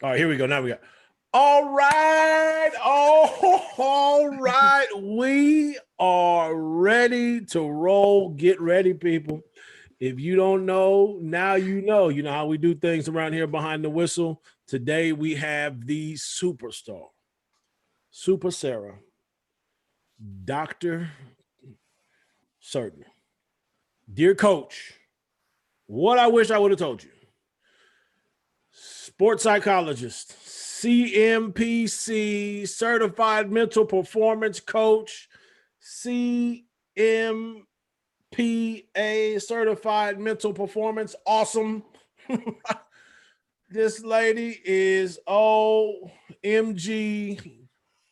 All right, here we go. Now we got. All right. Oh, all right. We are ready to roll. Get ready, people. If you don't know, now you know. You know how we do things around here behind the whistle. Today we have the superstar, Super Sara, Dr. Erdner. Dear coach, what I wish I would have told you. Sports psychologist, CMPC, certified mental performance coach, CMPA, certified mental performance. Awesome. This lady is OMG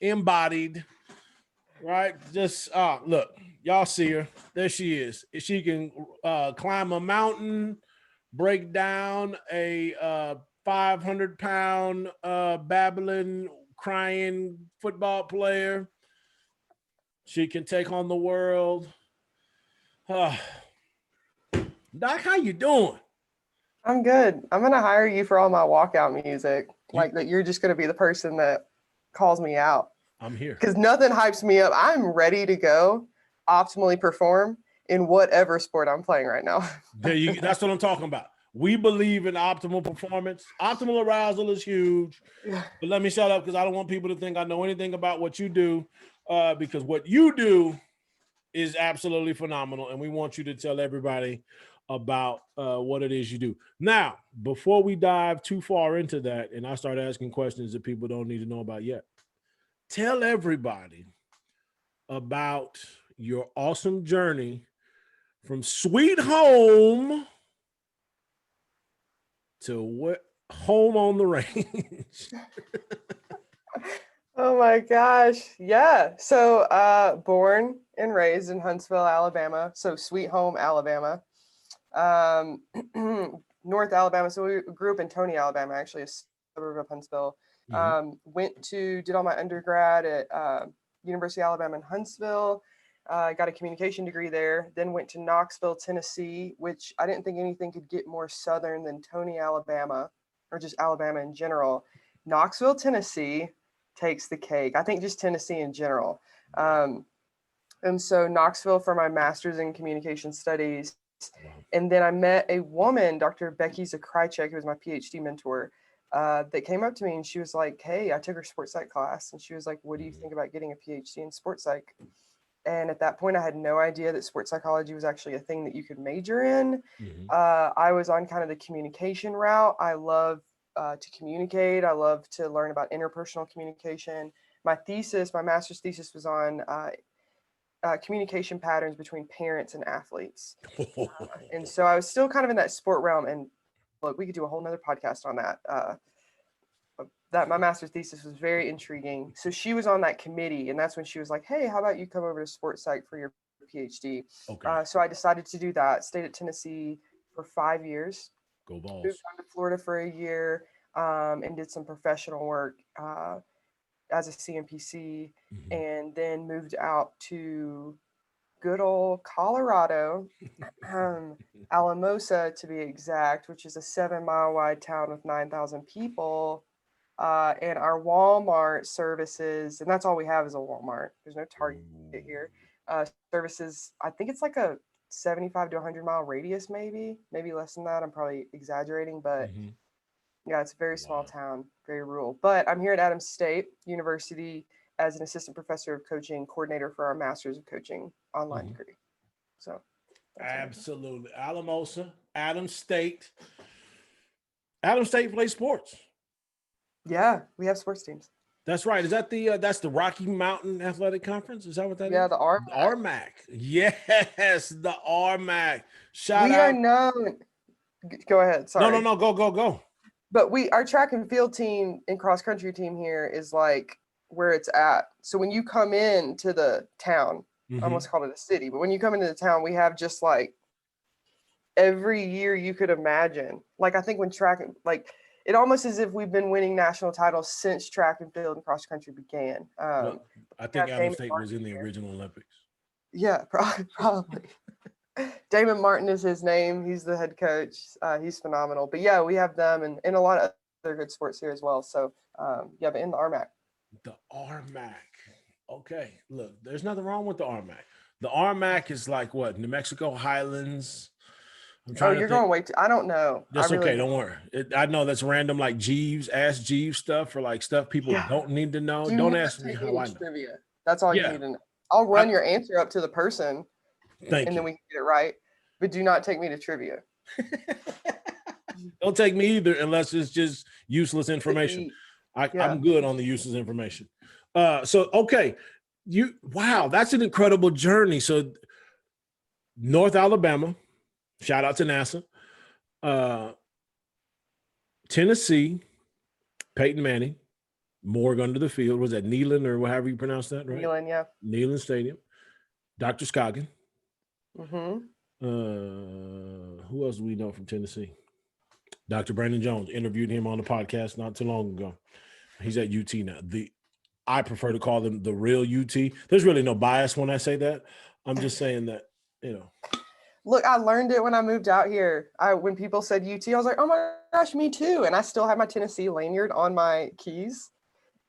embodied, right? Just look, y'all see her. There she is. She can climb a mountain, break down a 500-pound babbling, crying football player. She can take on the world. Doc, how you doing? I'm good. I'm going to hire you for all my walkout music. Like that you're just going to be the person that calls me out. I'm here. Because nothing hypes me up. I'm ready to go optimally perform in whatever sport I'm playing right now. That's what I'm talking about. We believe in optimal performance. Optimal arousal is huge. Yeah. But let me shut up because I don't want people to think I know anything about what you do, because what you do is absolutely phenomenal. And we want you to tell everybody about what it is you do. Now, before we dive too far into that and I start asking questions that people don't need to know about yet, tell everybody about your awesome journey from sweet home to home on the range. Oh my gosh. Yeah. So born and raised in Huntsville, Alabama. So sweet home, Alabama. North Alabama. So we grew up in Tony, Alabama, actually a suburb of Huntsville. Did all my undergrad at University of Alabama in Huntsville. Got a communication degree there, then went to Knoxville, Tennessee, which I didn't think anything could get more southern than Tony, Alabama, or just Alabama in general. Knoxville, Tennessee takes the cake. I think just Tennessee in general. And so Knoxville for my master's in communication studies. And then I met a woman, Dr. Becky Zakrychek, who was my PhD mentor, that came up to me and she was like, hey, I took her sports psych class. And she was like, what do you think about getting a PhD in sports psych? And at that point, I had no idea that sports psychology was actually a thing that you could major in. I was on kind of the communication route. I love to communicate. I love to learn about interpersonal communication. My master's thesis was on communication patterns between parents and athletes. And so I was still kind of in that sport realm. And look, we could do a whole nother podcast on that. That my master's thesis was very intriguing. So she was on that committee, and that's when she was like, hey, how about you come over to sports psych for your PhD? Okay. So I decided to do that. Stayed at Tennessee for 5 years. Go Vols. Moved on to Florida for a year, and did some professional work as a CMPC, and then moved out to good old Colorado, Alamosa to be exact, which is a 7-mile wide town with 9,000 people. And our Walmart services, and that's all we have is a Walmart. There's no Target here. Services, I think it's like a 75 to 100 mile radius, maybe less than that. I'm probably exaggerating, but yeah, it's a very small town, very rural. But I'm here at Adams State University as an assistant professor of coaching coordinator for our Masters of Coaching online degree. So absolutely. Alamosa, Adams State. Adams State plays sports. Yeah, we have sports teams. That's right. Is that that's the Rocky Mountain Athletic Conference? Is that what that is? Yeah, the RMAC. RMAC. Yes, the RMAC. We are known. Go ahead. Sorry. No. Go. But our track and field team and cross country team here is like where it's at. So when you come into the town, I almost called it a city, but when you come into the town, we have just like every year you could imagine. Like I think when it almost as if we've been winning national titles since track and field and cross country began. I think Adams State was in the original Olympics. Yeah, probably. Damon Martin is his name. He's the head coach. He's phenomenal. But yeah, we have them and a lot of good sports here as well. So yeah, but in the RMAC. The RMAC. Okay, look, there's nothing wrong with the RMAC. The RMAC is like what? New Mexico Highlands. I'm Oh, trying to you're think. going way too, I don't know. That's okay. Don't worry. I know that's random, like Jeeves, ask Jeeves stuff or like stuff people Yeah. don't need to know. Do Don't not ask me take how me I to know. trivia. That's all you Yeah. need to know. I'll run your answer up to the person Thank and you. then we can get it right. But do not take me to trivia. Don't take me either unless it's just useless information. I'm good on the useless information. So okay, wow, that's an incredible journey. So North Alabama, shout out to NASA. Tennessee, Peyton Manning, Morgue under the field. Was that Neyland or however you pronounce that, right? Neyland, yeah. Neyland Stadium. Dr. Scoggin. Mm-hmm. Who else do we know from Tennessee? Dr. Brandon Jones. Interviewed him on the podcast not too long ago. He's at UT now. I prefer to call them the real UT. There's really no bias when I say that. I'm just saying that, Look, I learned it when I moved out here. When people said UT, I was like, oh my gosh, me too. And I still have my Tennessee lanyard on my keys.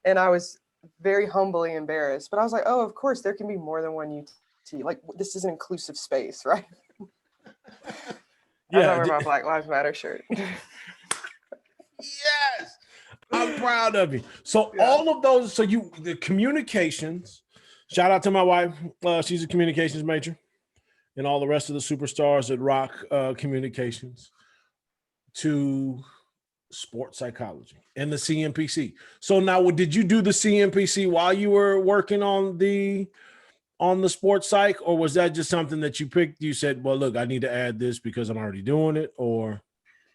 And I was very humbly embarrassed. But I was like, oh, of course, there can be more than one UT. Like, this is an inclusive space, right? Yeah. I wear my Black Lives Matter shirt. Yes. I'm proud of you. So all of those, the communications, shout out to my wife. She's a communications major. And all the rest of the superstars that rock communications, to sports psychology and the CMPC. So now, did you do the CMPC while you were working on the sports psych, or was that just something that you picked? You said, well, look, I need to add this because I'm already doing it, or?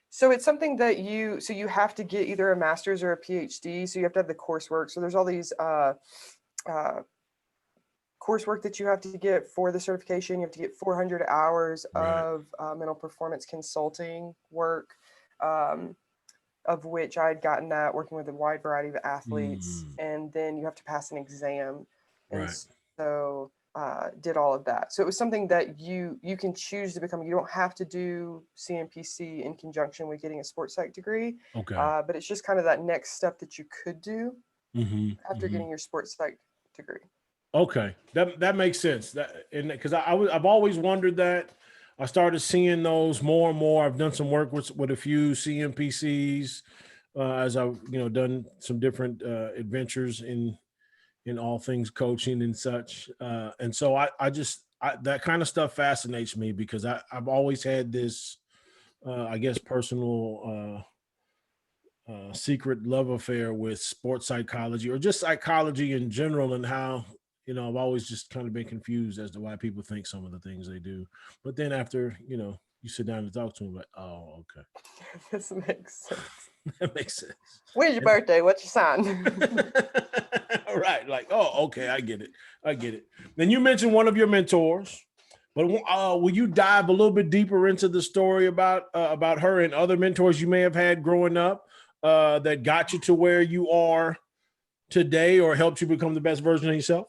So it's something that you have to get either a master's or a PhD. So you have to have the coursework. So there's all these coursework that you have to get for the certification. You have to get 400 hours of mental performance consulting work, of which I had gotten that working with a wide variety of athletes. And then you have to pass an exam. And so did all of that. So it was something that you can choose to become. You don't have to do CMPC in conjunction with getting a sports psych degree. Okay. But it's just kind of that next step that you could do after getting your sports psych degree. Okay, that makes sense. Because I've always wondered that. I started seeing those more and more. I've done some work with a few CMPCs as I've done some different adventures in all things coaching and such. And so I just that kind of stuff fascinates me because I've always had this I guess personal secret love affair with sports psychology or just psychology in general, and how I've always just kind of been confused as to why people think some of the things they do. But then after, you sit down and talk to them, like, oh, okay. This makes sense. That makes sense. When's your birthday? What's your sign? Right. Like, oh, okay. I get it. Then you mentioned one of your mentors, but will you dive a little bit deeper into the story about her and other mentors you may have had growing up that got you to where you are today or helped you become the best version of yourself?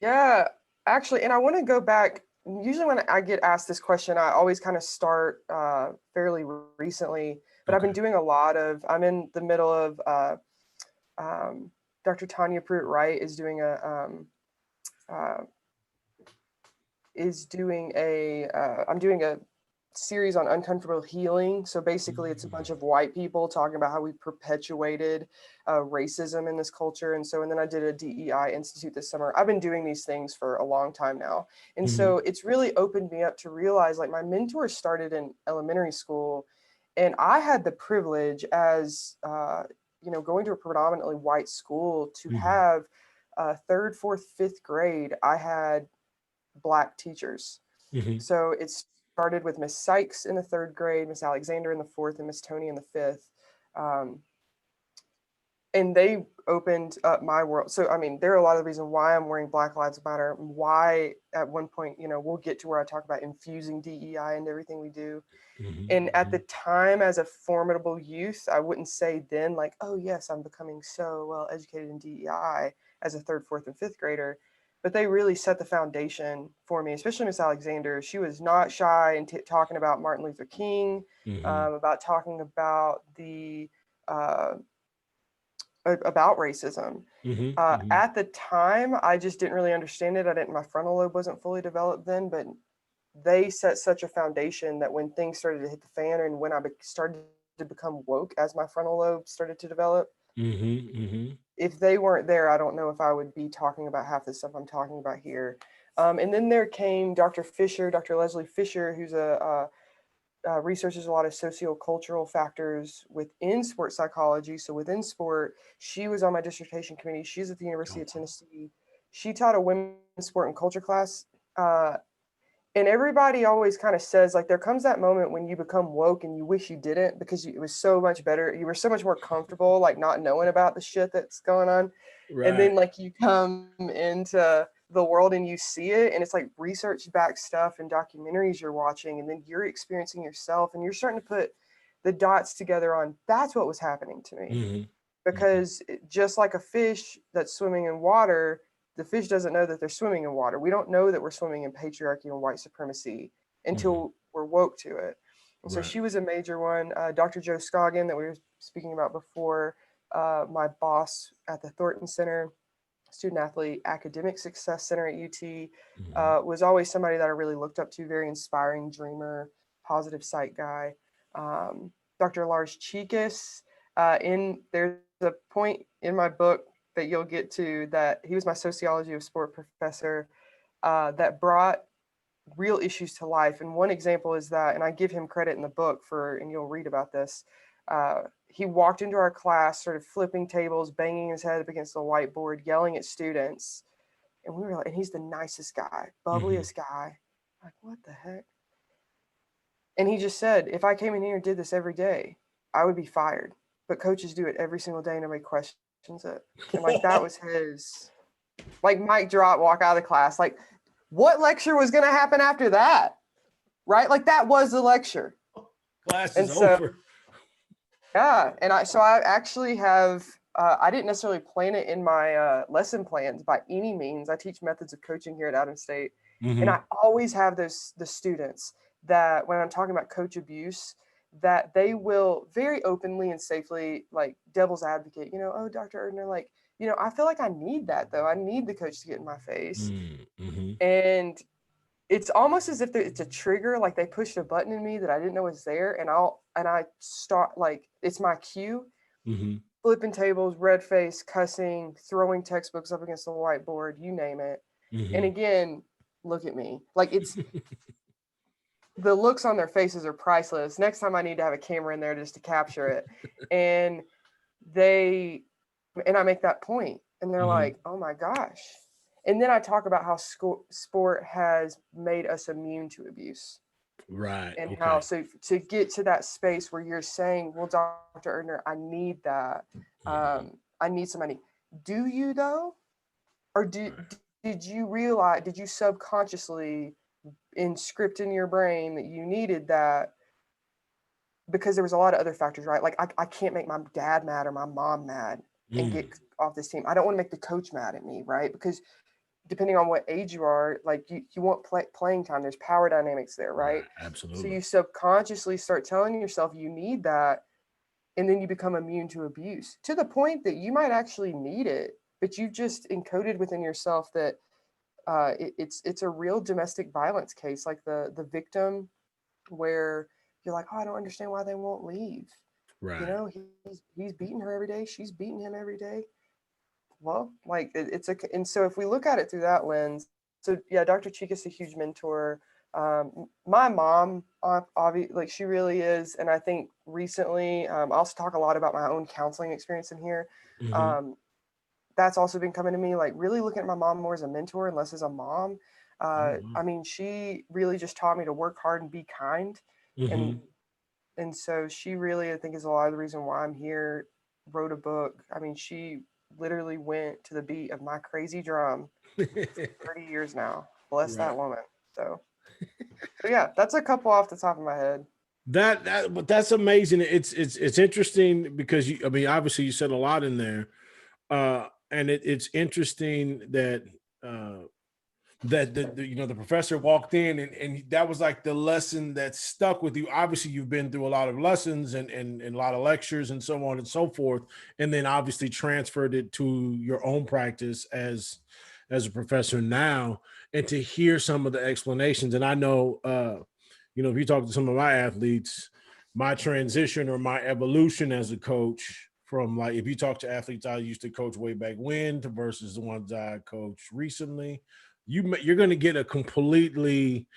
Yeah, actually, and I want to go back. Usually when I get asked this question, I always kind of start fairly recently, but I've been doing I'm in the middle of Dr. Tanya Pruitt-Wright is doing I'm doing a series on uncomfortable healing. So basically it's a bunch of white people talking about how we perpetuated racism in this culture. And then I did a DEI Institute this summer. I've been doing these things for a long time now. And so it's really opened me up to realize, like, my mentors started in elementary school, and I had the privilege as, going to a predominantly white school to have third, fourth, fifth grade, I had Black teachers. So it's started with Miss Sykes in the third grade, Miss Alexander in the fourth, and Miss Tony in the fifth. And they opened up my world. So, I mean, there are a lot of reasons why I'm wearing Black Lives Matter, why at one point, we'll get to where I talk about infusing DEI into everything we do. And at the time, as a formidable youth, I wouldn't say then, like, oh, yes, I'm becoming so well educated in DEI as a third, fourth, and fifth grader. But they really set the foundation for me, especially Miss Alexander. She was not shy in talking about Martin Luther King, about talking about the uh, about racism. Mm-hmm. At the time, I just didn't really understand it. My frontal lobe wasn't fully developed then, but they set such a foundation that when things started to hit the fan and when I started to become woke as my frontal lobe started to develop, if they weren't there, I don't know if I would be talking about half the stuff I'm talking about here. And then there came Dr. Leslie Fisher, who's researches a lot of sociocultural factors within sports psychology. So within sport, she was on my dissertation committee. She's at the University of Tennessee. She taught a women's sport and culture class. And everybody always kind of says, like, there comes that moment when you become woke and you wish you didn't because it was so much better. You were so much more comfortable, like, not knowing about the shit that's going on. Right. And then, like, you come into the world and you see it, and it's like research-backed stuff and documentaries you're watching, and then you're experiencing yourself, and you're starting to put the dots together on that's what was happening to me. Because just like a fish that's swimming in water, the fish doesn't know that they're swimming in water. We don't know that we're swimming in patriarchy and white supremacy until we're woke to it. And so she was a major one. Dr. Joe Scoggin, that we were speaking about before, my boss at the Thornton Center, student athlete academic success center at UT, was always somebody that I really looked up to, very inspiring dreamer, positive sight guy. Dr. Lars Cheekas, there's a point in my book that you'll get to that he was my sociology of sport professor that brought real issues to life. And one example is that, and I give him credit in the book for, and you'll read about this, he walked into our class, sort of flipping tables, banging his head up against the whiteboard, yelling at students. And we were like, and he's the nicest guy, bubbliest guy. Like, what the heck? And he just said, if I came in here and did this every day, I would be fired. But coaches do it every single day and nobody questions it. And like, that was his, like, mic drop, walk out of the class. Like, what lecture was going to happen after that? Right? Like, that was the lecture. Class is over. Yeah. And I actually have, I didn't necessarily plan it in my lesson plans by any means. I teach methods of coaching here at Adams State. And I always have the students that when I'm talking about coach abuse, that they will very openly and safely, like, devil's advocate, oh, Dr. Erdner, like, I feel like I need that though. I need the coach to get in my face. And it's almost as if it's a trigger, like they pushed a button in me that I didn't know was there. And I start, like, it's my cue, flipping tables, red face, cussing, throwing textbooks up against the whiteboard, you name it. And again, look at me. Like, it's, the looks on their faces are priceless. Next time I need to have a camera in there just to capture it. And I make that point and they're like, oh my gosh. And then I talk about how sport has made us immune to abuse. Right. And how, so to get to that space where you're saying, well, Dr. Erdner, I need that. I need somebody. Do you though? Or did you subconsciously script in your brain that you needed that because there was a lot of other factors, right? Like, I can't make my dad mad or my mom mad and get off this team. I don't want to make the coach mad at me, right? Because depending on what age you are, like, you want playing time. There's power dynamics there, right? Absolutely. So you subconsciously start telling yourself you need that, and then you become immune to abuse to the point that you might actually need it, but you've just encoded within yourself that it's a real domestic violence case, like the victim, where you're like, oh, I don't understand why they won't leave. Right. He's beating her every day. She's beating him every day. Well, like, and so if we look at it through that lens, so yeah, Dr. Chika's a huge mentor. My mom, obviously, like, she really is. And I think recently, I also talk a lot about my own counseling experience in here. That's also been coming to me, like, really looking at my mom more as a mentor and less as a mom. I mean, she really just taught me to work hard and be kind. And so she really, I think, is a lot of the reason why I'm here, wrote a book. I mean, she literally went to the beat of my crazy drum for 30 years now. Bless that woman. So yeah, that's a couple off the top of my head. But that's amazing. It's interesting because obviously you said a lot in there. And it's interesting that that the professor walked in and that was like the lesson that stuck with you. Obviously you've been through a lot of lessons and a lot of lectures and so on and so forth, and then obviously transferred it to your own practice as a professor now, and to hear some of the explanations. And I know if you talk to some of my athletes, my transition or my evolution as a coach, from like, if you talk to athletes I used to coach way back when to versus the ones I coach recently, you're going to get a completely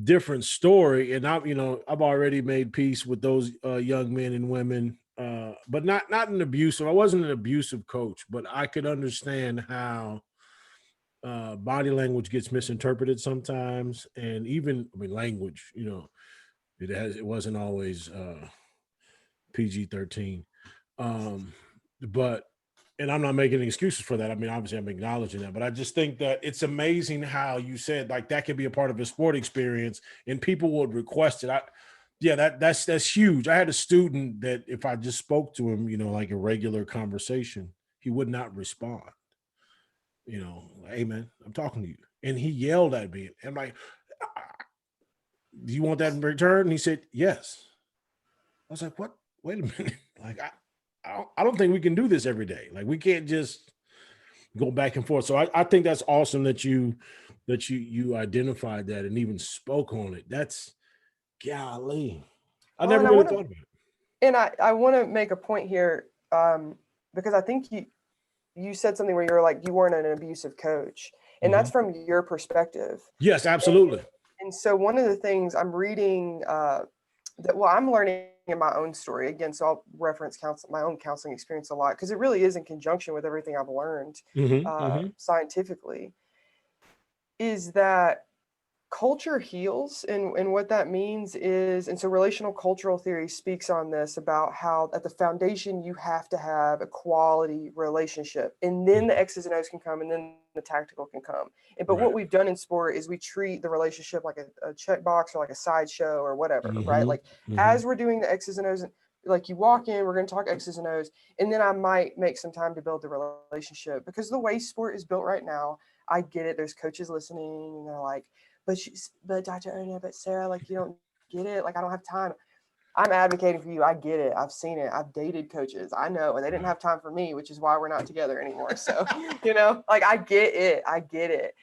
different story. And I've already made peace with those young men and women, but not an abusive. I wasn't an abusive coach, but I could understand how body language gets misinterpreted sometimes, and even language. It wasn't always PG-13, but and I'm not making excuses for that. I mean, obviously I'm acknowledging that, but I just think that it's amazing how you said like that could be a part of a sport experience and people would request it. That's huge. I had a student that if I just spoke to him, like a regular conversation, he would not respond. Hey man, I'm talking to you. And he yelled at me. I'm like, do you want that in return? And he said, yes. I was like, what? Wait a minute. Like, I don't think we can do this every day. Like, we can't just go back and forth. So I think that's awesome that you identified that and even spoke on it. That's golly. I Well, never and really thought about it. and I want to make a point here, because I think you said something where you were like, you weren't an abusive coach, and that's from your perspective. Yes, absolutely. And so one of the things I'm reading, I'm learning in my own story again, so I'll reference my own counseling experience a lot because it really is in conjunction with everything I've learned scientifically, is that culture heals, and what that means is, and so relational cultural theory speaks on this, about how at the foundation you have to have a quality relationship, and then the X's and O's can come, and then the tactical can come. But what we've done in sport is we treat the relationship like a checkbox or like a sideshow or whatever, right? Like as we're doing the X's and O's, like you walk in, we're going to talk X's and O's, and then I might make some time to build the relationship, because the way sport is built right now, I get it. There's coaches listening and they're like, but Dr. Erdner, but Sarah, like, you don't get it. Like, I don't have time. I'm advocating for you. I get it. I've seen it. I've dated coaches. I know, and they didn't have time for me, which is why we're not together anymore. So, like, I get it. I get it.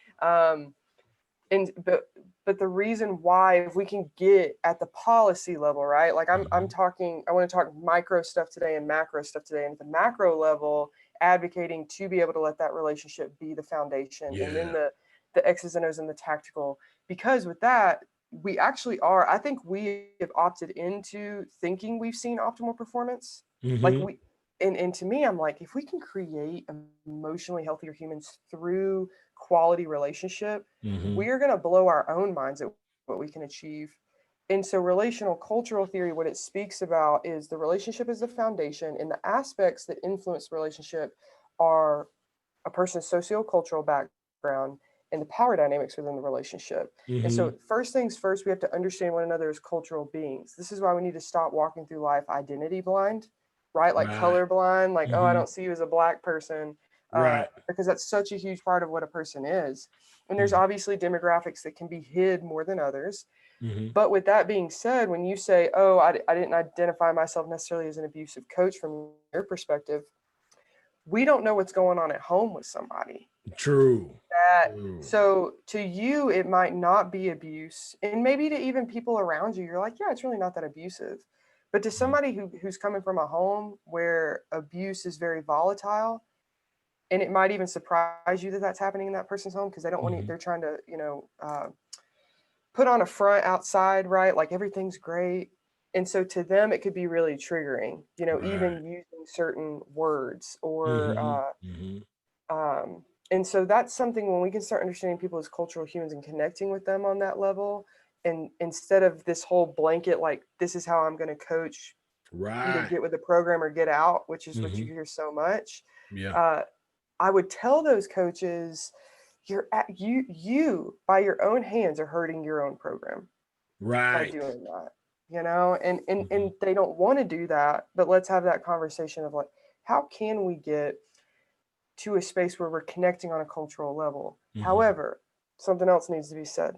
But the reason why, if we can get at the policy level, right? Like I'm talking, I want to talk micro stuff today and macro stuff today. And at the macro level, advocating to be able to let that relationship be the foundation, and then the X's and O's and the tactical. Because with that, we actually are, I think we have opted into thinking we've seen optimal performance. Like and to me, I'm like, if we can create emotionally healthier humans through quality relationship, we're going to blow our own minds at what we can achieve. And so relational cultural theory, what it speaks about is the relationship is the foundation, and the aspects that influence the relationship are a person's sociocultural background and the power dynamics within the relationship. And so first things first, we have to understand one another as cultural beings. This is why we need to stop walking through life identity blind, right? Like color blind, like, oh, I don't see you as a Black person, because that's such a huge part of what a person is. And there's obviously demographics that can be hid more than others. But with that being said, when you say, oh, I didn't identify myself necessarily as an abusive coach from your perspective, we don't know what's going on at home with somebody. True. So to you, it might not be abuse. And maybe to even people around you, you're like, yeah, it's really not that abusive. But to somebody who's coming from a home where abuse is very volatile, and it might even surprise you that that's happening in that person's home, because they don't want to, they're trying to, put on a front outside, right? Like everything's great. And so to them, it could be really triggering, even using certain words or, and so that's something when we can start understanding people as cultural humans and connecting with them on that level. And instead of this whole blanket, like, this is how I'm going to coach, either get with the program or get out, which is what you hear so much. I would tell those coaches, you by your own hands are hurting your own program by doing that, and they don't want to do that. But let's have that conversation of like, how can we get to a space where we're connecting on a cultural level? However, something else needs to be said.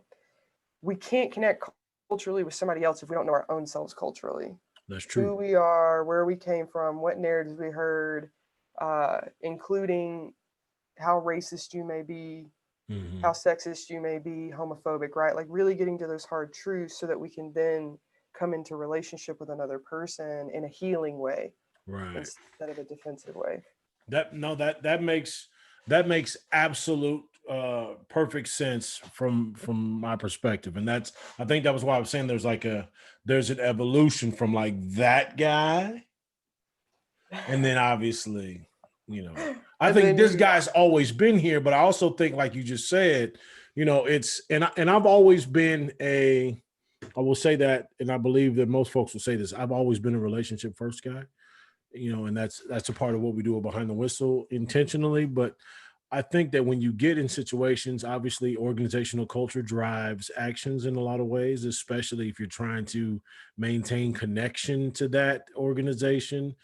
We can't connect culturally with somebody else if we don't know our own selves culturally. That's true. Who we are, where we came from, what narratives we heard, including how racist you may be, how sexist you may be, homophobic, right? Like really getting to those hard truths so that we can then come into relationship with another person in a healing way, Right. instead of a defensive way. That makes absolute perfect sense from my perspective. And that's, I think that was why I was saying there's an evolution from like that guy. And then obviously, I think this guy's always been here, but I also think, like you just said, it's, and I've always been I will say that, and I believe that most folks will say this, I've always been a relationship first guy, and that's a part of what we do behind the whistle intentionally. But I think that when you get in situations, obviously organizational culture drives actions in a lot of ways, especially if you're trying to maintain connection to that organization.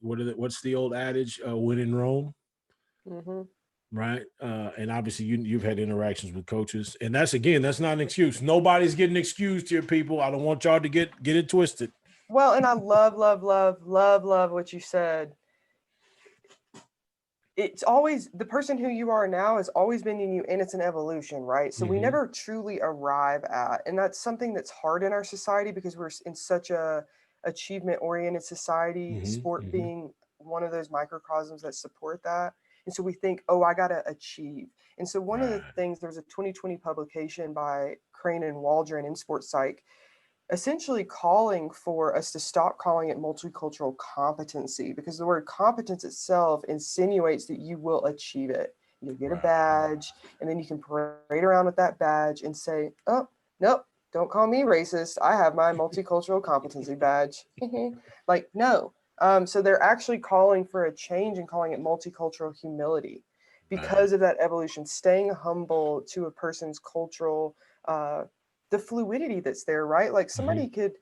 What's the old adage, when in Rome? Mm-hmm. Right. And obviously you've had interactions with coaches, and that's not an excuse. Nobody's getting excused here, people. I don't want y'all to get it twisted. Well, and I love what you said. It's always the person who you are now has always been in you, and it's an evolution, right? So we never truly arrive at, and that's something that's hard in our society because we're in such a achievement oriented society, sport being one of those microcosms that support that. And so we think, oh, I got to achieve. And so one of the things, there was a 2020 publication by Crane and Waldron in Sports Psych, essentially calling for us to stop calling it multicultural competency, because the word competence itself insinuates that you will achieve it. You'll get a badge, and then you can parade around with that badge and say, oh, nope, don't call me racist. I have my multicultural competency badge. Like, no. So they're actually calling for a change and calling it multicultural humility because of that evolution, staying humble to a person's cultural the fluidity that's there, right? Like somebody could,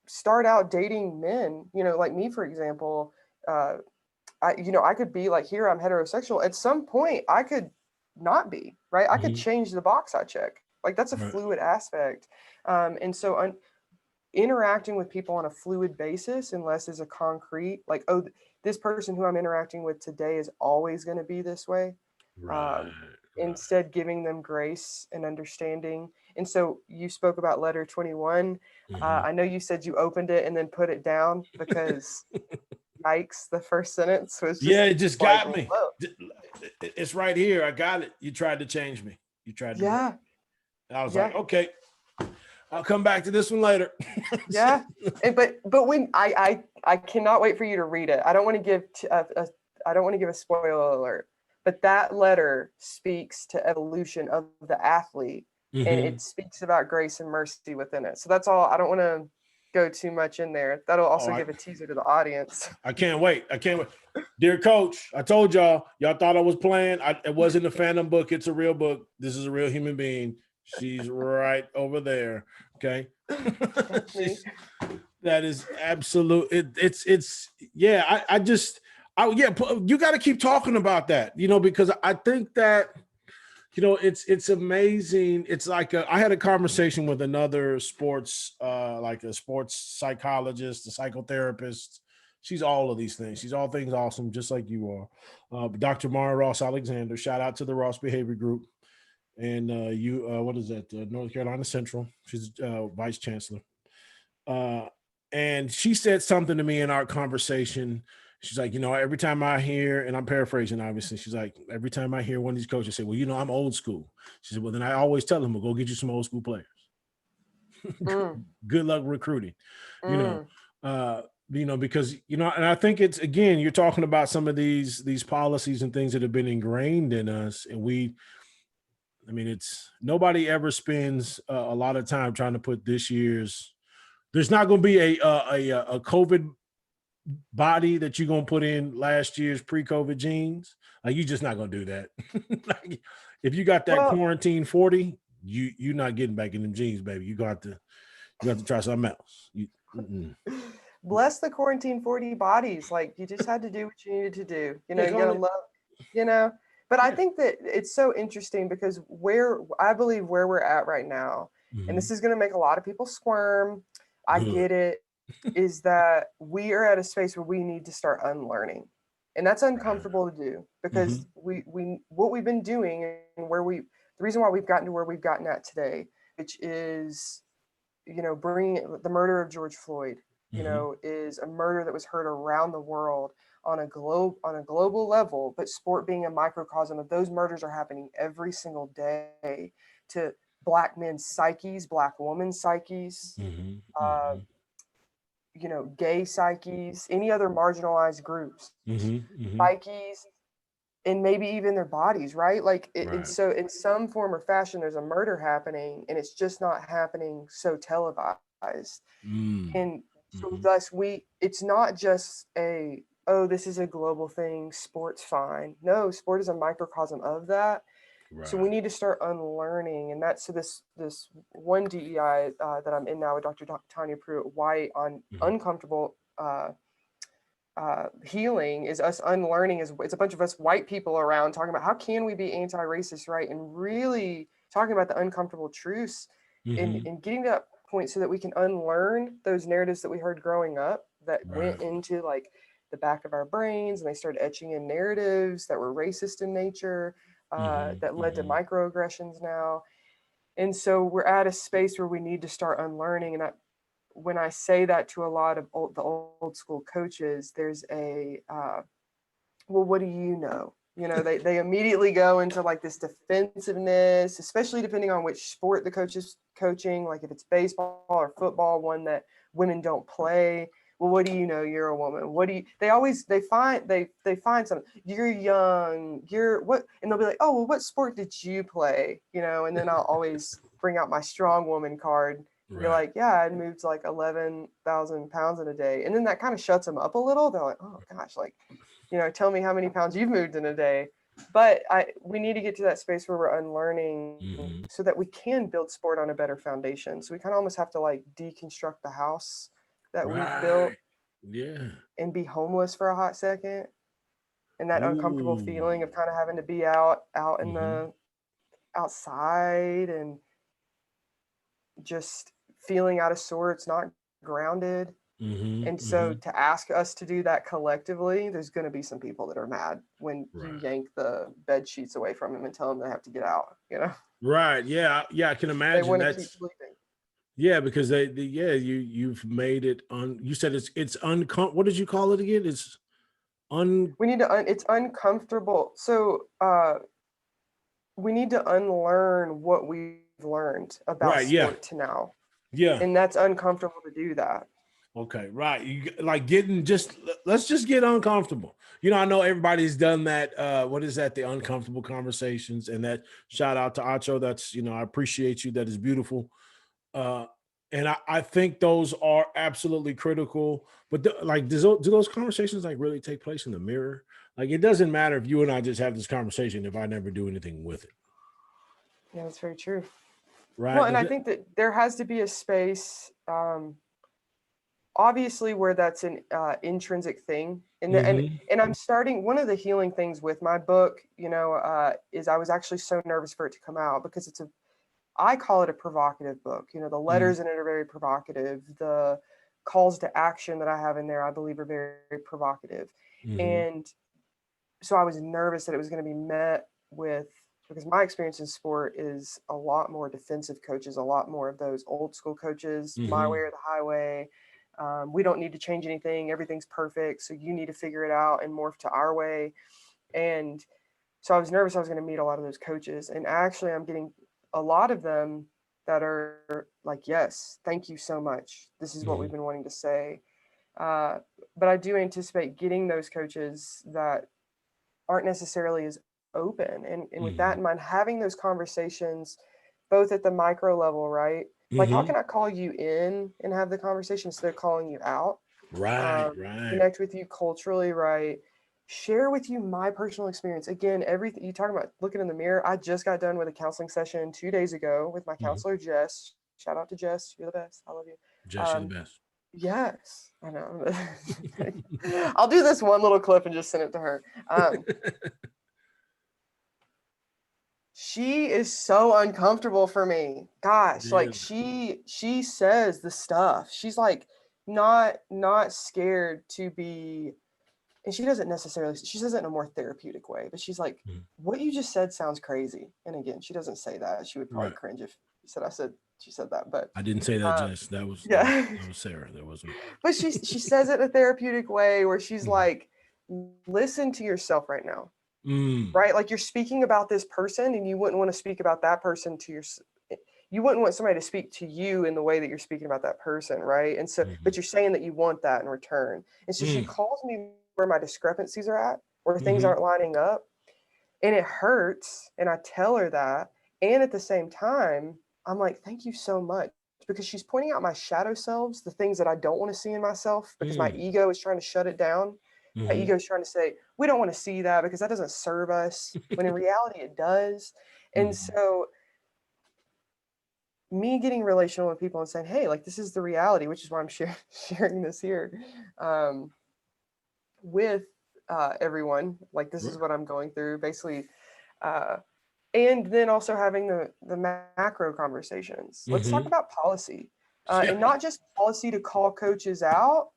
start out dating men, like me, for example. I could be like, here, I'm heterosexual. At some point, I could not be, right? I could change the box I check. Like that's a fluid aspect. And so interacting with people on a fluid basis, unless it's a concrete, like, oh, this person who I'm interacting with today is always going to be this way. Instead giving them grace and understanding. And so you spoke about letter 21. I know you said you opened it and then put it down because yikes, the first sentence was just, it just got me. Whoa. It's right here. I got it. You tried to change me. You tried to. Yeah. And I was like, okay, I'll come back to this one later. Yeah. But when I cannot wait for you to read it. I don't want to give a spoiler alert. But that letter speaks to evolution of the athlete, and it speaks about grace and mercy within it. So that's all. I don't want to go too much in there. That'll also give a teaser to the audience. I can't wait. Dear coach, I told y'all thought I was playing. It wasn't a Phantom book. It's a real book. This is a real human being. She's right over there. Okay. That is absolute. It's you got to keep talking about that, because I think that, it's amazing. It's like I had a conversation with another sports, like a sports psychologist, a psychotherapist. She's all of these things. She's all things awesome, just like you are. Dr. Mara Ross Alexander, shout out to the Ross Behavior Group. And what is that? North Carolina Central. She's vice chancellor. And she said something to me in our conversation. She's like, every time I hear, and I'm paraphrasing, obviously, she's like, every time I hear one of these coaches say, well, I'm old school. She said, well, then I always tell them, well, go get you some old school players. Good luck recruiting, because, and I think it's, again, you're talking about some of these policies and things that have been ingrained in us. And it's nobody ever spends a lot of time trying to put there's not going to be a COVID body that you're going to put in last year's pre-COVID jeans. Like, you're just not going to do that. Like, if you got that quarantine 40, you're not getting back in them jeans, baby. You got to try something else. Bless the quarantine 40 bodies. Like, you just had to do what you needed to do. You got to love, But I think that it's so interesting because I believe where we're at right now, and this is going to make a lot of people squirm, I Good. get it, is that we are at a space where we need to start unlearning. And that's uncomfortable to do because what we've been doing and the reason why we've gotten to where we've gotten at today, which is, bringing the murder of George Floyd, is a murder that was heard around the world on a global level, but sport being a microcosm of those murders are happening every single day to Black men's psyches, Black women's psyches, gay psyches, any other marginalized groups, psyches, and maybe even their bodies, right? Like, and so in some form or fashion, there's a murder happening, and it's just not happening so televised. And so thus it's not just this is a global thing, sport's fine. No, sport is a microcosm of that. So we need to start unlearning, and that's this one DEI that I'm in now with Dr. Tanya Pruitt-White on uncomfortable healing is us unlearning. It's a bunch of us white people around talking about how can we be anti-racist, right? And really talking about the uncomfortable truths and getting to that point so that we can unlearn those narratives that we heard growing up that went into like the back of our brains, and they started etching in narratives that were racist in nature. That led to microaggressions now. And so we're at a space where we need to start unlearning. And when I say that to a lot of the old school coaches, there's well, what do you know? They immediately go into like this defensiveness, especially depending on which sport the coach is coaching. Like if it's baseball or football, one that women don't play. Well, what do you know? You're a woman. What do you? They find something. You're young. You're what? And they'll be like, oh, well, what sport did you play? And then I'll always bring out my strong woman card. And be like, yeah, I moved like 11,000 pounds in a day. And then that kind of shuts them up a little. They're like, oh gosh, like, tell me how many pounds you've moved in a day. But we need to get to that space where we're unlearning so that we can build sport on a better foundation. So we kind of almost have to like deconstruct the house that we've built and be homeless for a hot second. And that uncomfortable feeling of kind of having to be out in the outside and just feeling out of sorts, not grounded. And so to ask us to do that collectively, there's going to be some people that are mad when you yank the bed sheets away from them and tell them they have to get out, Right. Yeah. I can imagine. They want to keep sleeping. Yeah, because you've made it you said it's uncomfortable. What did you call it again? It's it's uncomfortable. So we need to unlearn what we've learned about sport to now. Yeah. And that's uncomfortable to do that. Okay, right. You like let's just get uncomfortable. I know everybody's done that. What is that? The uncomfortable conversations, and that shout out to Acho. That's, I appreciate you. That is beautiful. And I think those are absolutely critical. But do those conversations like really take place in the mirror? Like, it doesn't matter if you and I just have this conversation if I never do anything with it. Yeah, that's very true. Right. Well, and I think that there has to be a space, obviously, where that's an intrinsic thing. And I'm starting, one of the healing things with my book, is I was actually so nervous for it to come out because I call it a provocative book. The letters in it are very provocative. The calls to action that I have in there, I believe, are very, very provocative. And so I was nervous that it was going to be met with, because my experience in sport is a lot more defensive coaches, a lot more of those old school coaches, my way or the highway. We don't need to change anything. Everything's perfect. So you need to figure it out and morph to our way. And so I was nervous I was going to meet a lot of those coaches. And actually, I'm getting a lot of them that are like, yes, thank you so much. This is what we've been wanting to say. But I do anticipate getting those coaches that aren't necessarily as open. And with that in mind, having those conversations, both at the micro level, right? Like, how can I call you in and have the conversation instead of calling you out? Right. Connect with you culturally, right? Share with you my personal experience. Again, everything you talk about looking in the mirror. I just got done with a counseling session 2 days ago with my counselor, Jess. Shout out to Jess. You're the best. I love you. Jess, you're the best. Yes, I know. I'll do this one little clip and just send it to her. she is so uncomfortable for me. Gosh, Yeah. like she says the stuff. She's like not scared to be, and she doesn't necessarily, she says it in a more therapeutic way, but she's like, Mhm. what you just said sounds crazy. And again, she doesn't say that. She would probably Right. cringe if she said that. But I didn't say that, Jess. yeah. That was Sarah. That wasn't. But she says it in a therapeutic way where she's Mhm. like, listen to yourself right now. Mm. Right? Like you're speaking about this person and you wouldn't want to speak about that person to your, you wouldn't want somebody to speak to you in the way that you're speaking about that person, right? And so, Mhm. but you're saying that you want that in return. And so she Mm. calls me where my discrepancies are at, where things Mhm. aren't lining up. And it hurts. And I tell her that. And at the same time, I'm like, thank you so much. Because she's pointing out my shadow selves, the things that I don't want to see in myself, because my Mm. ego is trying to shut it down. My Mhm. ego is trying to say, we don't want to see that because that doesn't serve us, when in reality it does. And Mhm. so me getting relational with people and saying, hey, like this is the reality, which is why I'm sharing this here with everyone. Like this is Right. what I'm going through, basically. Uh, and then also having the macro conversations. Let's talk Mhm. about policy, Yeah. and not just policy to call coaches out,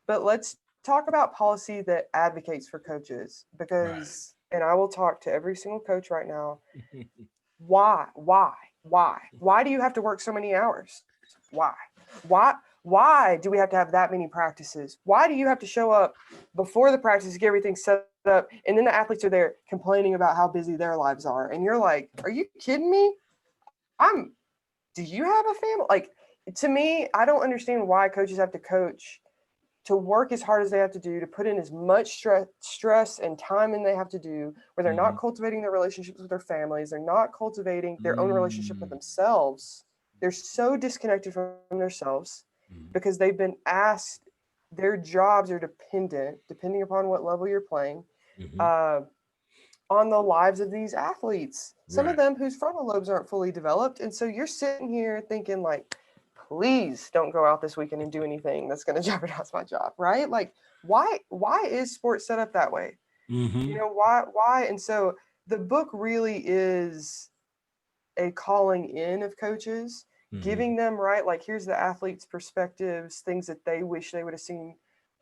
but let's talk about policy that advocates for coaches. Right. Because, and I will talk to every single coach right now. Why do you have to work so many hours? Why? Why do we have to have that many practices? Why do you have to show up before the practice, get everything set up, and then the athletes are there complaining about how busy their lives are? And you're like, are you kidding me? Do you have a family? Like, to me, I don't understand why coaches have to coach, to work as hard as they have to do, to put in as much stress and time in they have to do, where they're not Mhm. cultivating their relationships with their families, they're not cultivating their own relationship with Mm. themselves. They're so disconnected from themselves Mhm. because they've been asked, their jobs are dependent, depending upon what level you're playing, Mhm. uh, on the lives of these athletes. Some of Right. them whose frontal lobes aren't fully developed. And so you're sitting here thinking, like, please don't go out this weekend and do anything that's going to jeopardize my job, right? Like, why is sports set up that way? You Mhm. know, why? And so the book really is a calling in of coaches, Mhm. giving them, right, like, here's the athletes' perspectives, things that they wish they would have seen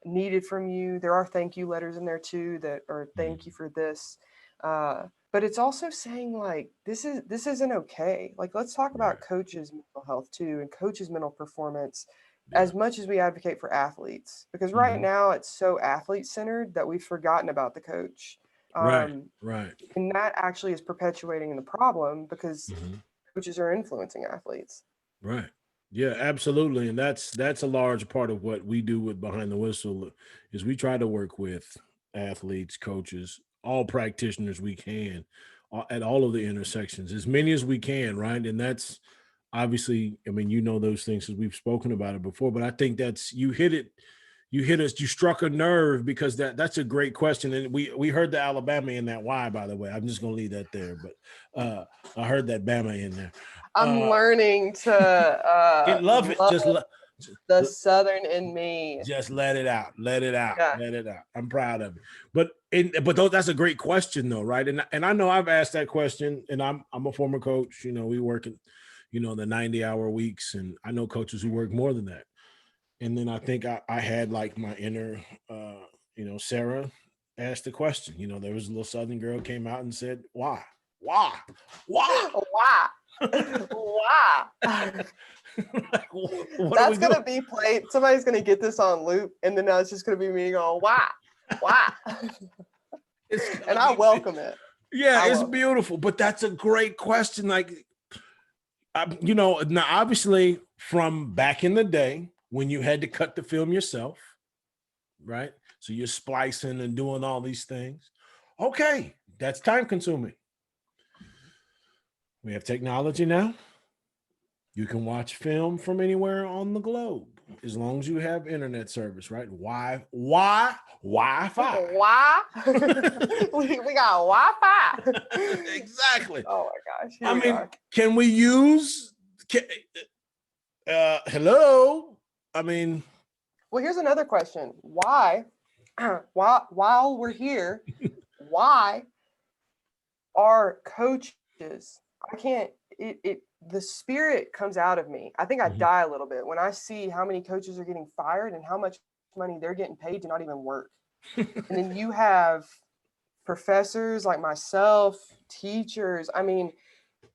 needed from you. There are thank you letters in there too that are thank you Mhm. for this. But it's also saying, like, this isn't okay. Like, let's talk about Right. coaches' mental health too, and coaches' mental performance, Yeah. as much as we advocate for athletes, because right Mhm. now it's so athlete centered that we've forgotten about the coach. Right. um, Right. and that actually is perpetuating the problem because Mhm. coaches are influencing athletes. Right. Yeah, absolutely. And that's a large part of what we do with Behind the Whistle is we try to work with athletes, coaches, all practitioners we can at all of the intersections, as many as we can, right? And that's obviously, I mean, you know those things because we've spoken about it before, but I think that's you struck a nerve because that's a great question. And we heard the Alabama in that why, by the way. I'm just gonna leave that there, but I heard that Bama in there. I'm Uh learning to love it. love the Southern in me. just let it out. Let it out. Yeah. Let it out. I'm proud of it. But that's a great question though, right? And I know I've asked that question, and I'm a former coach. You know, we work in, the 90-hour weeks, and I know coaches who work more than that. And then I think I had like my inner Sarah asked the question. There was a little Southern girl came out and said, why? Why? Why? Why? Why? Like, what are we That's doing? gonna be played. Somebody's gonna get this on loop, and then now it's just gonna be me going, why? Why? It's And gonna I be welcome it. yeah, I it's welcome it. beautiful, but that's a great question. Like, now obviously from back in the day when you had to cut the film yourself, right? So you're splicing and doing all these things. Okay, that's time consuming. We have technology now. You can watch film from anywhere on the globe as long as you have internet service, right? Wi-Fi. Why? We got Wi-Fi. Exactly. Oh my gosh, here I we mean, are. can we use? Hello. I mean, Well, here's another question. Why, while we're here, why are coaches I can't, the spirit comes out of me. I think I Mhm. die a little bit when I see how many coaches are getting fired and how much money they're getting paid to not even work. And then you have professors like myself, teachers, I mean,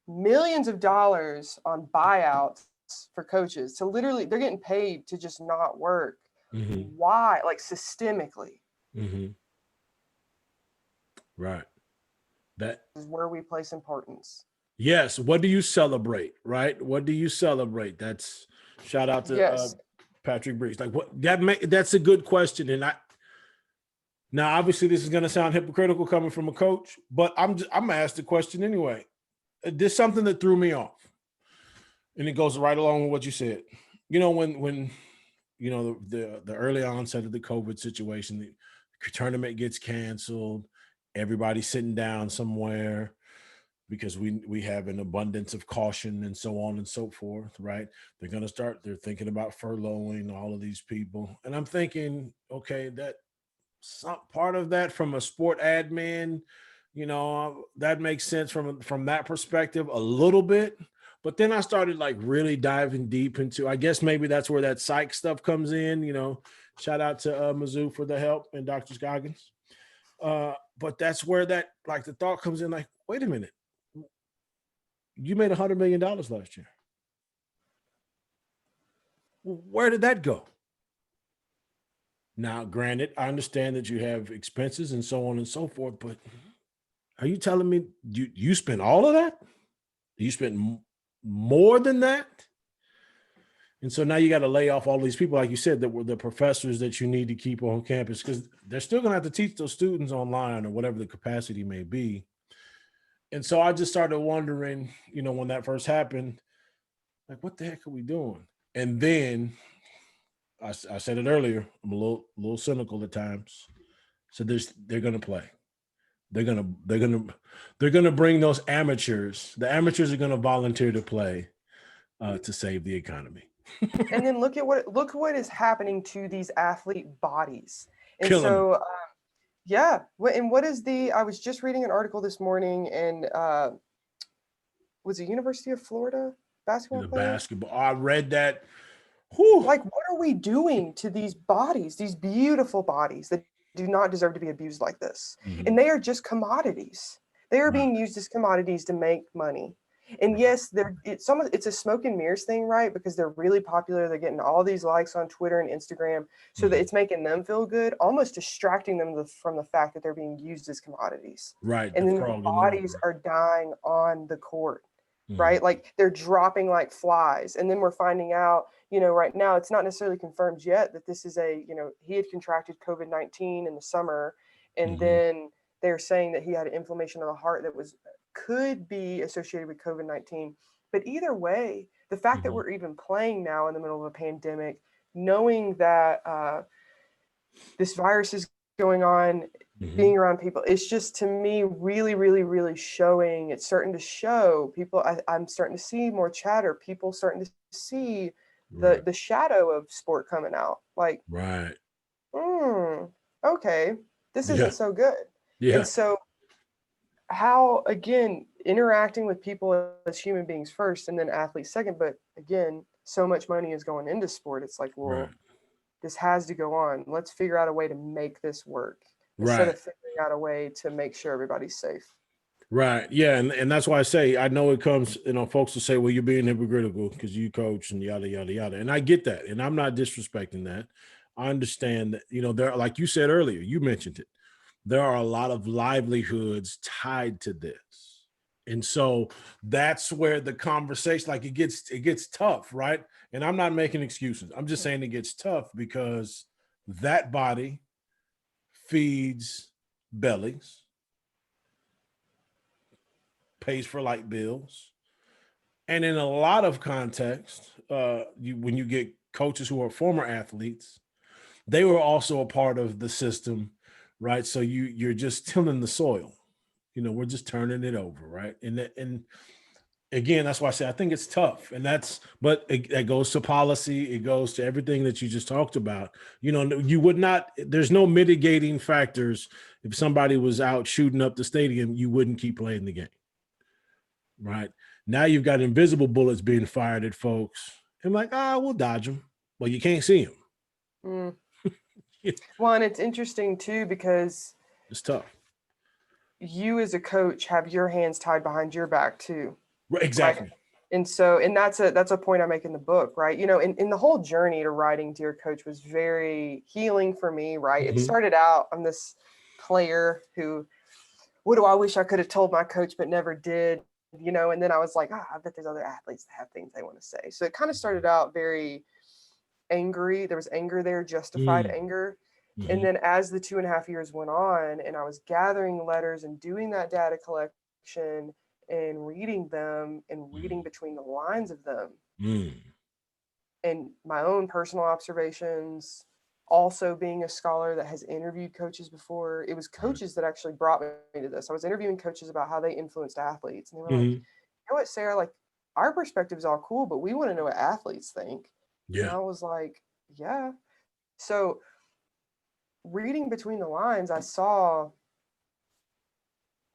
millions of dollars on buyouts for coaches to literally, they're getting paid to just not work. Mhm. Why? Like systemically Mhm. Right. That is where we place importance. yes. What do you celebrate? Right. What do you celebrate? That's shout out to Yes. Patrick Briggs. Like what that's a good question. And now obviously this is going to sound hypocritical coming from a coach, but I'm gonna ask the question anyway. There's something that threw me off, and it goes right along with what you said. You know, when you know the early onset of the COVID situation, the tournament gets canceled, everybody's sitting down somewhere because we have an abundance of caution and so on and so forth, right? They're thinking about furloughing all of these people. And I'm thinking, okay, that some part of that from a sport admin, that makes sense from that perspective a little bit. But then I started like really diving deep into, I guess maybe that's where that psych stuff comes in, shout out to Mizzou for the help and Dr. Scoggins. But that's where that like the thought comes in, like, wait a minute, you made $100 million last year. Where did that go? Now, granted, I understand that you have expenses and so on and so forth, but are you telling me you spent all of that? You spent more than that? And so now you got to lay off all these people, like you said, that were the professors that you need to keep on campus because they're still going to have to teach those students online or whatever the capacity may be. And so I just started wondering, when that first happened, like, what the heck are we doing? And then I said it earlier, I'm a little cynical at times. So they're going to play. They're gonna bring those amateurs. The amateurs are going to volunteer to play to save the economy. And then look what is happening to these athlete bodies. And Killing them. so yeah, and what is I was just reading an article this morning, and was it University of Florida basketball The player? basketball. I read that. Whew. Like, what are we doing to these bodies, these beautiful bodies that do not deserve to be abused like this? Mhm. And they are just commodities. They are Right. being used as commodities to make money. And Right. yes, it's a smoke and mirrors thing, right? Because they're really popular. They're getting all these likes on Twitter and Instagram, so that it's making them feel good, almost distracting them from the fact that they're being used as commodities. Right. And The then their frog in the bodies river. are dying on the court, Mhm. right? Like they're dropping like flies. And then we're finding out, right now it's not necessarily confirmed yet that this is he had contracted COVID-19 in the summer, and then they're saying that he had an inflammation of the heart that could be associated with COVID-19. But either way, the fact that we're even playing now in the middle of a pandemic, knowing that this virus is going on, being around people, it's just, to me, really, really, really showing. It's starting to show people. I'm starting to see more chatter. People starting to see the shadow of sport coming out. Like, Right. okay, this Yeah. isn't so good. Yeah. And so, how, again, interacting with people as human beings first, and then athletes second. But again, so much money is going into sport. It's like, well, Right. this has to go on. Let's figure out a way to make this work instead Right. of figuring out a way to make sure everybody's safe. Right. Yeah. And that's why I say, I know it comes, folks will say, well, you're being hypocritical because you coach and yada, yada, yada. And I get that. And I'm not disrespecting that. I understand that, there, like you said earlier, you mentioned it. There are a lot of livelihoods tied to this. And so that's where the conversation, like it gets tough, right? And I'm not making excuses. I'm just saying it gets tough because that body feeds bellies, pays for light bills. And in a lot of contexts, when you get coaches who are former athletes, they were also a part of the system, right? So you're just tilling the soil. We're just turning it over, right? And again, that's why I say I think it's tough, but it goes to policy, it goes to everything that you just talked about. You would not. There's no mitigating factors. If somebody was out shooting up the stadium, you wouldn't keep playing the game. right? Now you've got invisible bullets being fired at folks. And like, we'll dodge them. Well, you can't see them. Mm. Well, and it's interesting too, because It's tough. you as a coach have your hands tied behind your back too. Right, Right. exactly. And so, and that's a point I make in the book, right? You know, in the whole journey to writing Dear Coach was very healing for me, right? It started out, I'm this player who, what do I wish I could have told my coach, but never did, you know? And then I was like, I bet there's other athletes that have things they want to say. So it kind of started out very angry. There was anger there, justified anger. And then as the 2.5 years went on and I was gathering letters and doing that data collection and reading them and reading between the lines of them and my own personal observations, also being a scholar that has interviewed coaches before, it was coaches that actually brought me to this. I was interviewing coaches about how they influenced athletes. And they were like, you know what, Sarah, like our perspective is all cool, but we want to know what athletes think. And Yeah. I was like, yeah. So reading between the lines, I saw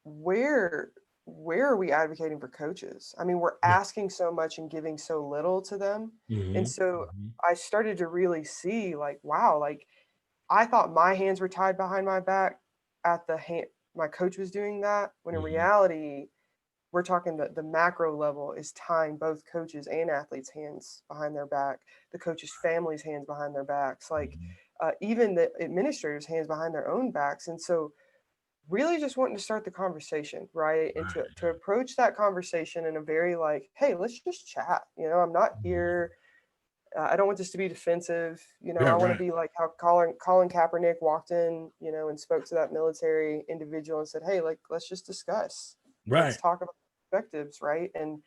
where are we advocating for coaches? I mean, we're asking so much and giving so little to them. And so I started to really see like, wow, like I thought my hands were tied behind my back at the hand my coach was doing that, when in reality we're talking the macro level is tying both coaches and athletes hands behind their back, the coaches families hands behind their backs, like even the administrators hands behind their own backs. And so really just wanting to start the conversation, right? And to approach that conversation in a very like, hey, let's just chat. You know, I'm not here. I don't want this to be defensive. You know, Yeah, I want to right. be like how Colin Kaepernick walked in, you know, and spoke to that military individual and said, hey, like, let's just discuss. Let's Right. talk about perspectives, right? And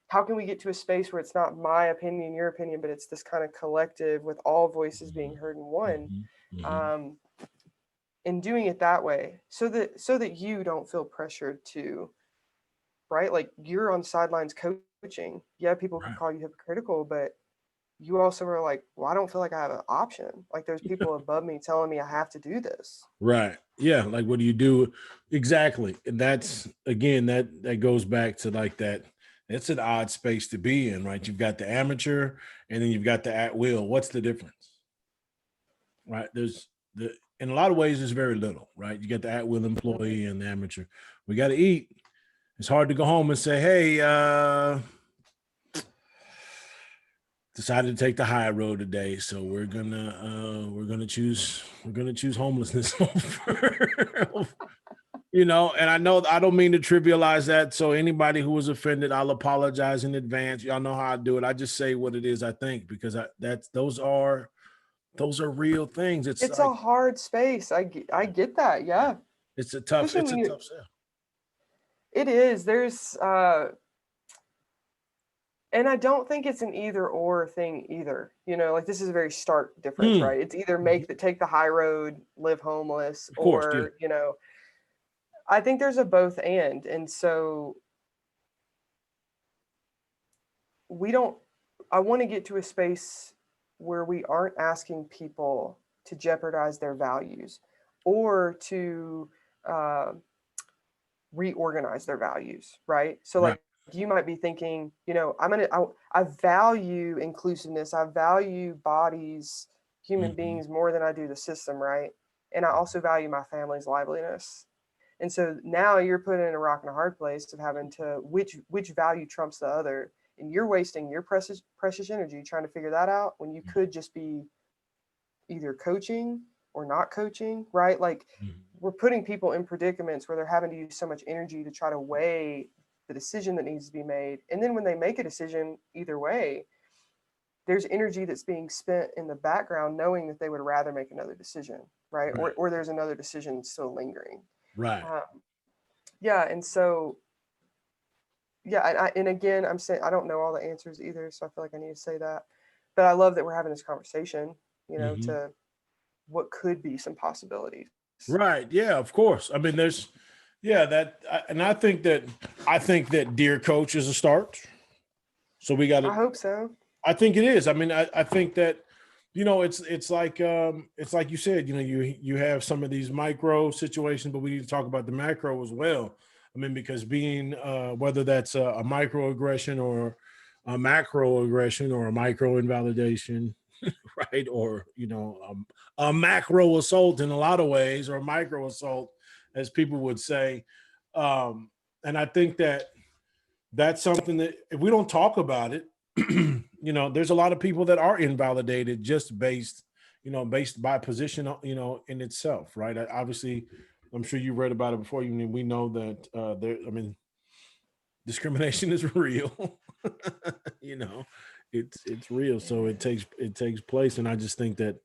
how can we get to a space where it's not my opinion, your opinion, but it's this kind of collective with all voices being heard in one. And doing it that way so that you don't feel pressured to, right, like you're on sidelines coaching, yeah, people could Right. call you hypocritical, but you also are like, well, I don't feel like I have an option, like there's people above me telling me I have to do this. Right. Yeah. Like, what do you do? Exactly. And that's, again, that goes back to like that. It's an odd space to be in, right? You've got the amateur and then you've got the at will. What's the difference? Right. In a lot of ways, there's very little, right? You get the at will employee and the amateur. We got to eat. It's hard to go home and say, hey, decided to take the high road today, so we're gonna choose homelessness over, you know. And I know I don't mean to trivialize that, so anybody who was offended, I'll apologize in advance. Y'all know how I do it. I just say what it is I think, because those are real things. It's It's like a hard space. I get that, yeah. it's a Especially when you tough sell. it is there's and I don't think it's an either or thing either. You know, like this is a very stark difference, right? It's either take the high road, live homeless, Of course, yeah. or, you know, I think there's a both and. And so I want to get to a space where we aren't asking people to jeopardize their values or to uh, reorganize their values, right? So Right. like you might be thinking, you know, I value inclusiveness, I value bodies, human beings more than I do the system, right? And I also value my family's liveliness. And so now you're put in a rock and a hard place of having to which value trumps the other, and you're wasting your precious energy trying to figure that out when you could just be either coaching or not coaching, right? Like we're putting people in predicaments where they're having to use so much energy to try to weigh the decision that needs to be made. And then when they make a decision either way, there's energy that's being spent in the background knowing that they would rather make another decision, right? Right. Or there's another decision still lingering. Right. Yeah. And so, yeah. And again, I'm saying I don't know all the answers either. So I feel like I need to say that. But I love that we're having this conversation, you know, to what could be some possibilities. Right. Yeah, of course. I mean, and I think that Dear Coach is a start. So we got I to, hope so. I think it is. I mean, I think that, you know, it's like you said, you know, you have some of these micro situations, but we need to talk about the macro as well. I mean, because being whether that's a microaggression or a macroaggression or a micro invalidation, right? Or a macro assault in a lot of ways, or a micro assault, as people would say. And I think that that's something that if we don't talk about it, there's a lot of people that are invalidated just based by position, in itself, right? Obviously, I'm sure you read about it before. We know that discrimination is real. you know, it's real, so it takes place, and I just think that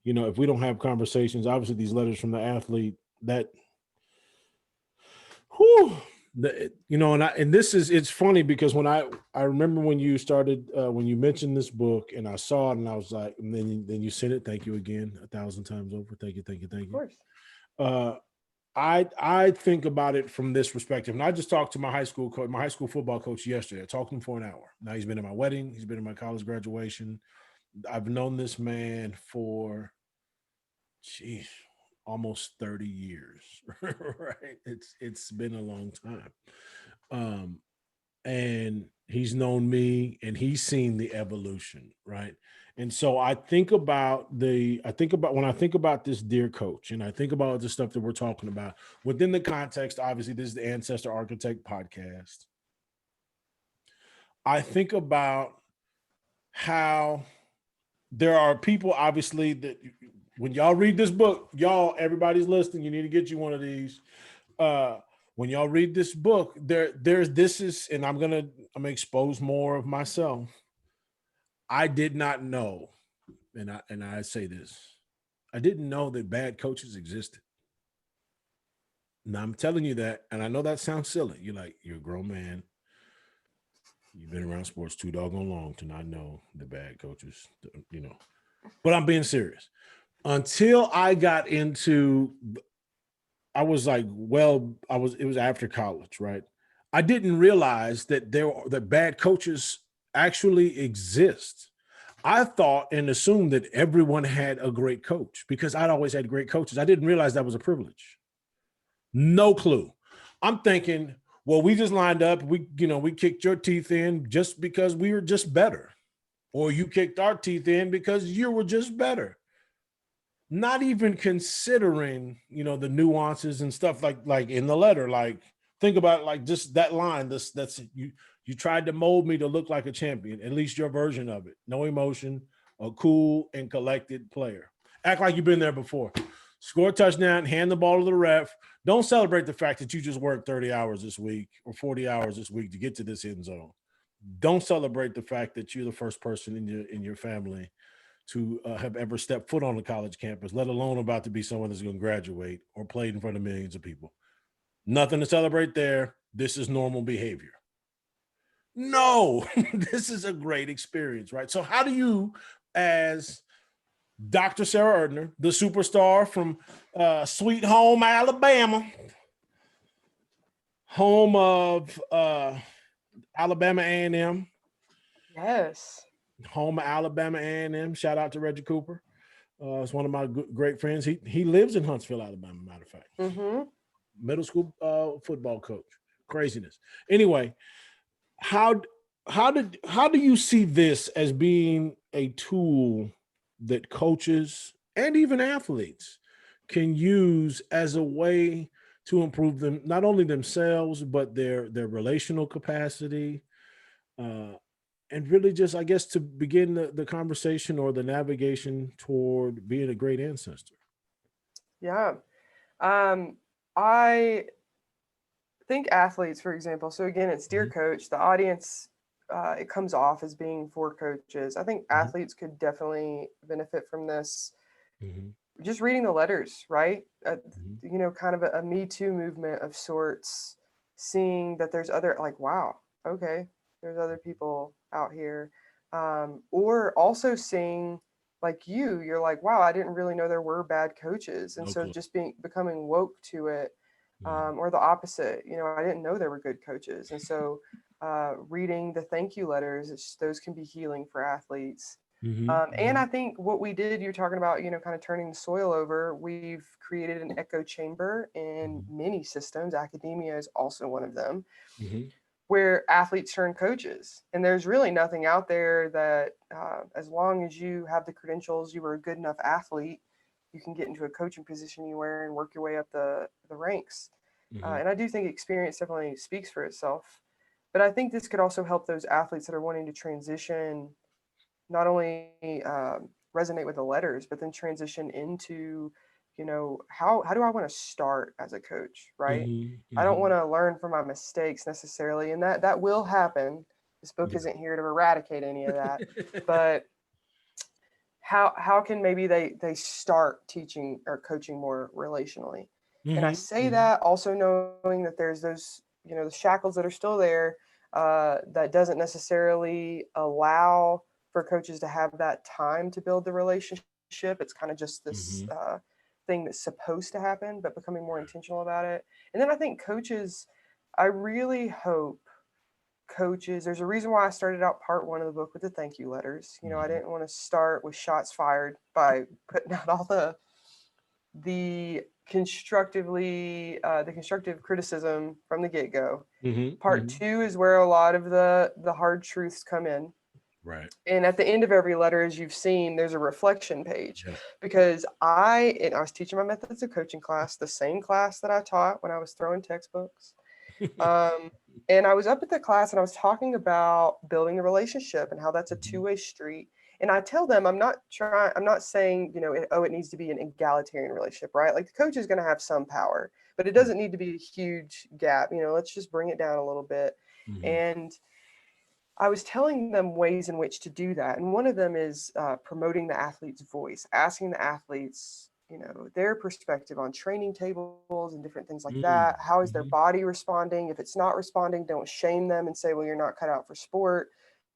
if we don't have conversations, obviously these letters from the athlete that whew, and this is, it's funny because when I remember when you started when you mentioned this book and I saw it and I was like, and then you sent it. Thank you again 1,000 times over. Thank you, thank you, thank Of you. course. I think about it from this perspective, and I just talked to my high school football coach yesterday. I talked to him for an hour. Now he's been at my wedding. He's been at my college graduation. I've known this man for, geez, almost 30 years, right? It's been a long time. And he's known me and he's seen the evolution, right? And so I think about when I think about this dear coach, and I think about the stuff that we're talking about within the context, obviously this is the Ancestor Architect podcast. I think about how there are people, obviously, that when y'all read this book, everybody's listening, you need to get you one of these. When y'all read this book, and I'm gonna expose more of myself. I did not know, and I say this, I didn't know that bad coaches existed. Now I'm telling you that, and I know that sounds silly. You're a grown man. You've been around sports too doggone long to not know the bad coaches, But I'm being serious. Until I got into, I was like, it was after college, right? I didn't realize that that bad coaches actually exist. I thought and assumed that everyone had a great coach because I'd always had great coaches. I didn't realize that was a privilege. No clue. I'm thinking, well, we just lined up. We kicked your teeth in just because we were just better. Or you kicked our teeth in because you were just better. Not even considering, the nuances and stuff like in the letter. Like, think about like just that line. That's you tried to mold me to look like a champion, at least your version of it. No emotion, a cool and collected player. Act like you've been there before. Score a touchdown, hand the ball to the ref. Don't celebrate the fact that you just worked 30 hours this week or 40 hours this week to get to this end zone. Don't celebrate the fact that you're the first person in your family to have ever stepped foot on the college campus, let alone about to be someone that's going to graduate or played in front of millions of people. Nothing to celebrate there. This is normal behavior. No, this is a great experience, right? So how do you, as Dr. Sara Erdner, the superstar from Sweet Home, Alabama, home of Alabama A&M, Yes. home of Alabama A&M. Shout out to Reggie Cooper. It's one of my great friends. He lives in Huntsville, Alabama, matter of fact. Mm-hmm. Middle school football coach. Craziness. Anyway, how do you see this as being a tool that coaches and even athletes can use as a way to improve them, not only themselves, but their relational capacity, and really just, I guess, to begin the conversation or the navigation toward being a great ancestor? Yeah. I think athletes, for example, so again, it's dear coach, the audience, it comes off as being for coaches. I think athletes could definitely benefit from this. Just reading the letters, right? Kind of a Me Too movement of sorts, seeing that there's other, like, wow, okay, there's other people out here. Or also seeing, like, you're like, wow, I didn't really know there were bad coaches. And so just becoming woke to it, or the opposite, I didn't know there were good coaches. And so reading the thank you letters, those can be healing for athletes. And I think what we did, you're talking about, kind of turning the soil over. We've created an echo chamber in many systems. Academia is also one of them, where athletes turn coaches. And there's really nothing out there that, as long as you have the credentials, you were a good enough athlete, you can get into a coaching position you wear and work your way up the ranks. And I do think experience definitely speaks for itself. But I think this could also help those athletes that are wanting to transition, not only resonate with the letters, but then transition into, how do I want to start as a coach, right? I don't want to learn from my mistakes necessarily, and that will happen. This book isn't here to eradicate any of that, but how can maybe they start teaching or coaching more relationally? And I say that also knowing that there's those, the shackles that are still there, that doesn't necessarily allow for coaches to have that time to build the relationship. It's kind of just this thing that's supposed to happen, but becoming more intentional about it. And then I think coaches, I really hope coaches, there's a reason why I started out part one of the book with the thank you letters. I didn't want to start with shots fired by putting out all the constructive criticism from the get-go. Part two is where a lot of the hard truths come in. Right. And at the end of every letter, as you've seen, there's a reflection page, because I was teaching my methods of coaching class, the same class that I taught when I was throwing textbooks. And I was up at the class and I was talking about building the relationship and how that's a two-way street. And I tell them, I'm not saying, it needs to be an egalitarian relationship, right? Like the coach is going to have some power, but it doesn't need to be a huge gap. Let's just bring it down a little bit. And I was telling them ways in which to do that. And one of them is promoting the athlete's voice, asking the athletes, their perspective on training tables and different things like that. How is their body responding? If it's not responding, don't shame them and say, well, you're not cut out for sport.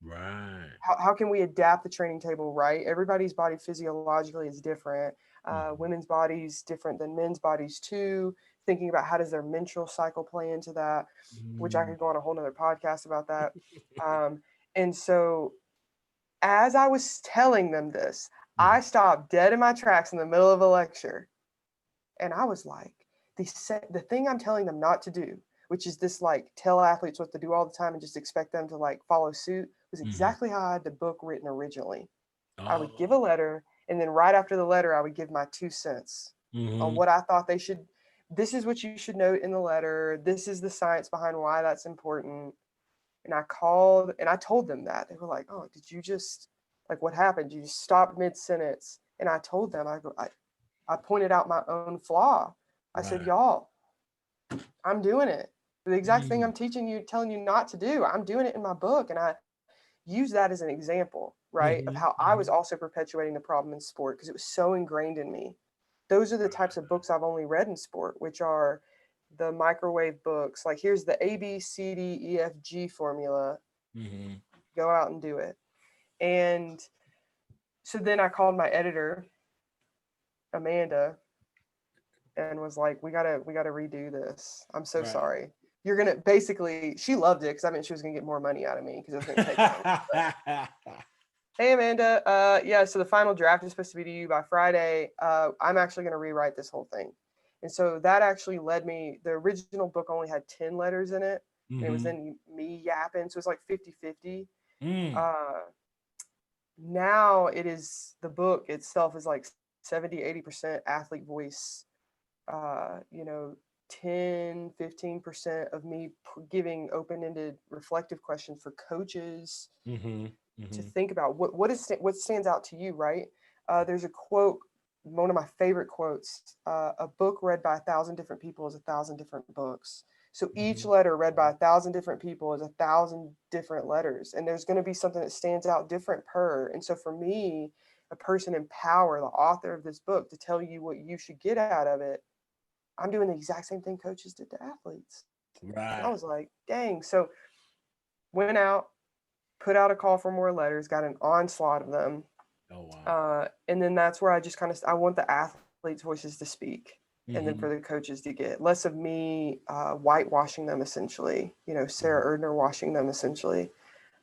Right. How can we adapt the training table, right? Everybody's body physiologically is different. Women's bodies different than men's bodies too. Thinking about how does their menstrual cycle play into that, which I could go on a whole nother podcast about that. And so as I was telling them this, I stopped dead in my tracks in the middle of a lecture. And I was like, the thing I'm telling them not to do, which is this, like, tell athletes what to do all the time and just expect them to like follow suit, was exactly how I had the book written originally. I would give a letter, and then right after the letter, I would give my 2 cents on what I thought they should. This is what you should note in the letter. This is the science behind why that's important. And I called and I told them that. They were like, oh, did you just, like, what happened? You just stopped mid-sentence. And I told them, I pointed out my own flaw. I said, y'all, I'm doing it. The exact thing I'm telling you not to do, I'm doing it in my book. And I use that as an example, right, of how I was also perpetuating the problem in sport because it was so ingrained in me. Those are the types of books I've only read in sport, which are the microwave books. Like, here's the A, B, C, D, E, F, G formula. Go out and do it. And so then I called my editor, Amanda, and was like, we gotta redo this. I'm so sorry. You're gonna basically, she loved it because I meant she was gonna get more money out of me because it was gonna take time. Hey Amanda, yeah, so the final draft is supposed to be to you by Friday. I'm actually gonna rewrite this whole thing. And so that actually led me, the original book only had 10 letters in it. And it was then me yapping. So it's like 50-50. Now it is, the book itself is like 70-80% athlete voice, 10-15% of me giving open-ended reflective questions for coaches to think about what stands out to you, right? There's a quote, one of my favorite quotes, a book read by 1,000 different people is 1,000 different books. So each letter read by 1,000 different people is 1,000 different letters. And there's going to be something that stands out different per. And so for me, a person in power, the author of this book, to tell you what you should get out of it, I'm doing the exact same thing coaches did to athletes. Right. And I was like, dang. So went out, put out a call for more letters, got an onslaught of them. Oh, wow. And then that's where I just I want the athletes' voices to speak. And then for the coaches to get less of me whitewashing them, essentially, Sara Erdner washing them, essentially.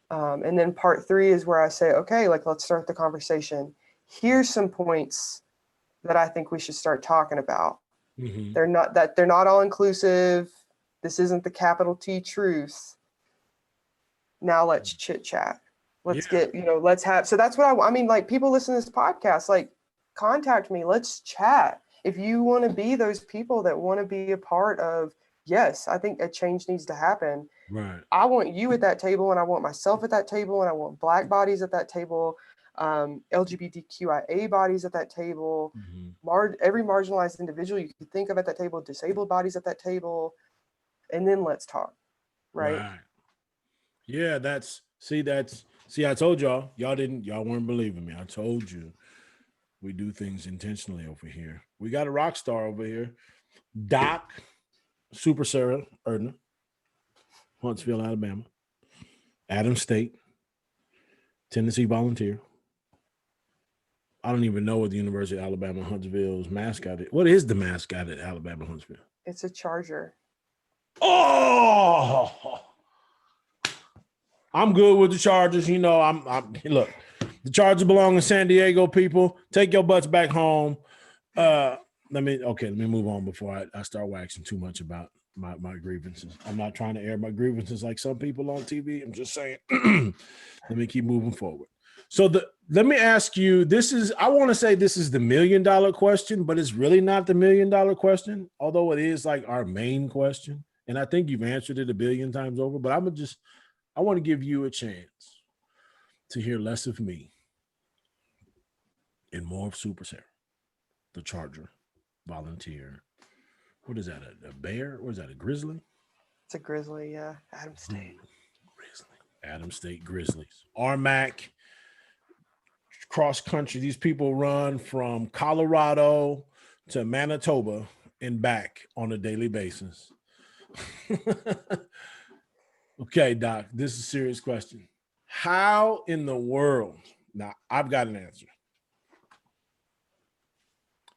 And then part 3 is where I say, okay, like, let's start the conversation. Here's some points that I think we should start talking about. Mm-hmm. They're not all inclusive. This isn't the capital T truth. Now let's chit chat. Let's get, let's have, so that's what I mean, like, people listen to this podcast, like, contact me, let's chat. If you want to be those people that want to be a part of, yes, I think a change needs to happen. Right. I want you at that table, and I want myself at that table, and I want Black bodies at that table, LGBTQIA bodies at that table, every marginalized individual you could think of at that table, disabled bodies at that table, and then let's talk, right? Yeah, I told y'all weren't believing me. I told you we do things intentionally over here. We got a rock star over here, Doc, Super Sara Erdner, Huntsville, Alabama, Adams State, Tennessee volunteer. I don't even know what the University of Alabama Huntsville's mascot is. What is the mascot at Alabama Huntsville? It's a charger. Oh, I'm good with the Chargers. I'm look, the Chargers belong in San Diego, people. Take your butts back home. Let me move on before I start waxing too much about my grievances. I'm not trying to air my grievances like some people on TV. I'm just saying, let me keep moving forward. So let me ask you, I want to say this is the $1 million question, but it's really not the $1 million question, although it is like our main question. And I think you've answered it 1 billion times over, but I want to give you a chance to hear less of me and more of Super Sara, the Charger, volunteer. What is that, a bear? Or is that a grizzly? It's a grizzly, yeah. Adams State. Grizzly. Adams State Grizzlies. RMAC, cross country. These people run from Colorado to Manitoba and back on a daily basis. Okay, Doc, this is a serious question. How in the world, now I've got an answer.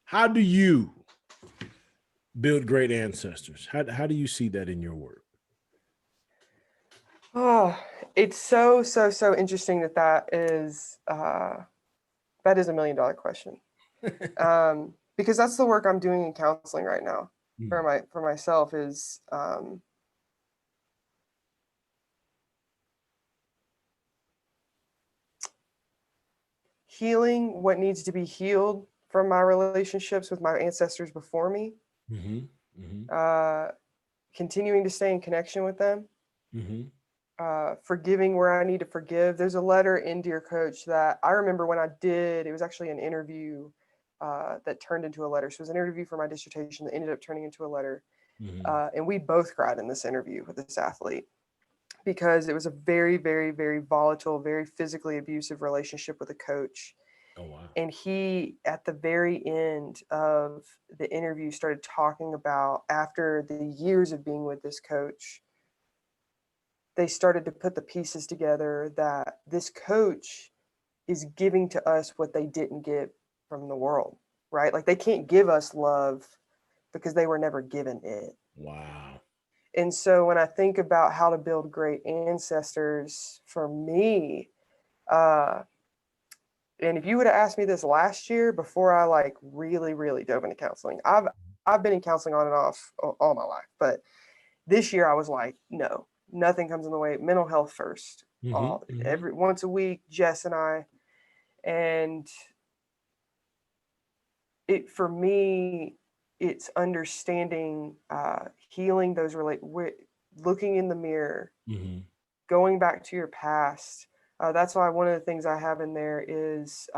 How do you build great ancestors? How do you see that in your work? Oh, it's so interesting that is a $1 million question. Because that's the work I'm doing in counseling right now for myself is healing what needs to be healed from my relationships with my ancestors before me. Continuing to stay in connection with them. Forgiving where I need to forgive. There's a letter in Dear Coach that I remember when I did. It was actually an interview that turned into a letter. So it was an interview for my dissertation that ended up turning into a letter. And we both cried in this interview with this athlete because it was a very, very, very volatile, very physically abusive relationship with a coach. Oh, wow. And he, at the very end of the interview, started talking about after the years of being with this coach, they started to put the pieces together that this coach is giving to us what they didn't get from the world, right? Like they can't give us love because they were never given it. Wow. And so when I think about how to build great ancestors for me, and if you would have asked me this last year before I like really, really dove into counseling, I've been in counseling on and off all my life, but this year I was like, no, nothing comes in the way. Mental health first. Every once a week, Jess and I, and it for me, it's understanding, healing those looking in the mirror, going back to your past. That's why one of the things I have in there is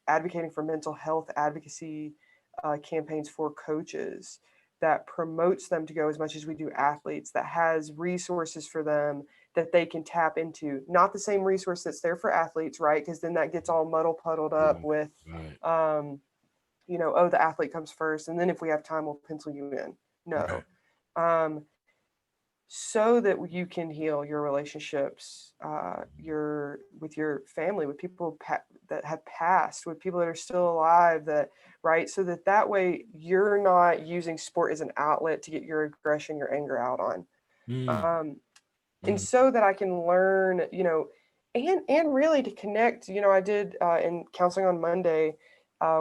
advocating for mental health advocacy campaigns for coaches that promotes them to go as much as we do athletes, that has resources for them that they can tap into. Not the same resource that's there for athletes, right? Because then that gets all puddled up with, the athlete comes first. And then if we have time, we'll pencil you in. No. So that you can heal your relationships, with your family, with people that have passed, with people that are still alive, right? So that way you're not using sport as an outlet to get your aggression, your anger out on. And so that I can learn, and really to connect. I did in counseling on Monday,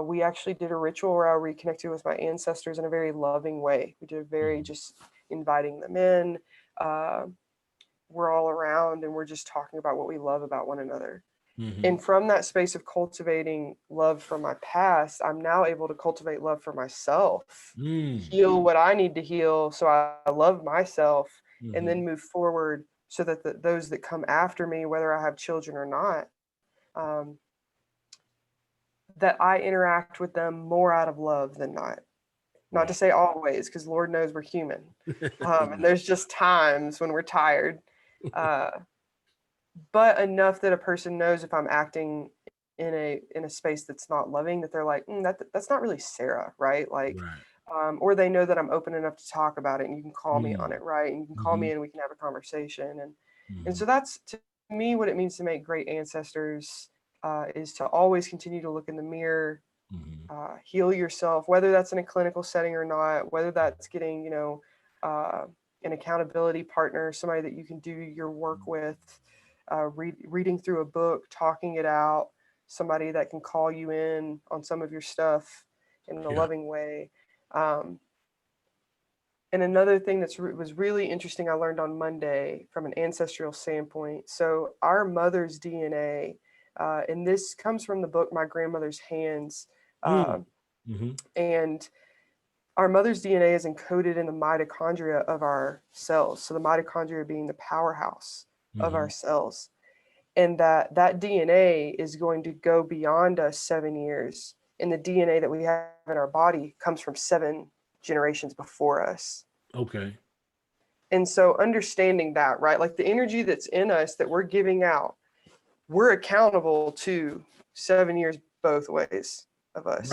we actually did a ritual where I reconnected with my ancestors in a very loving way. We did a very just inviting them in. Uh, we're all around and we're just talking about what we love about one another. And from that space of cultivating love from my past, I'm now able to cultivate love for myself, heal what I need to heal so I love myself, and then move forward so that those that come after me, whether I have children or not, um, that I interact with them more out of love than not. Not to say always, because Lord knows we're human. And there's just times when we're tired. But enough that a person knows if I'm acting in a space that's not loving, that they're like, that's not really Sarah, right? Like, or they know that I'm open enough to talk about it, and you can call me on it, right? And you can call me and we can have a conversation, and so that's to me what it means to make great ancestors, is to always continue to look in the mirror, heal yourself, whether that's in a clinical setting or not, whether that's getting an accountability partner, somebody that you can do your work with. Reading through a book, talking it out, somebody that can call you in on some of your stuff in a loving way. And another thing was really interesting, I learned on Monday from an ancestral standpoint. So our mother's DNA, and this comes from the book My Grandmother's Hands, and our mother's DNA is encoded in the mitochondria of our cells. So the mitochondria being the powerhouse of our cells, and that DNA is going to go beyond us 7 years, and the DNA that we have in our body comes from 7 generations before us. Okay. And so understanding that, right, like the energy that's in us that we're giving out, we're accountable to 7 years both ways of us.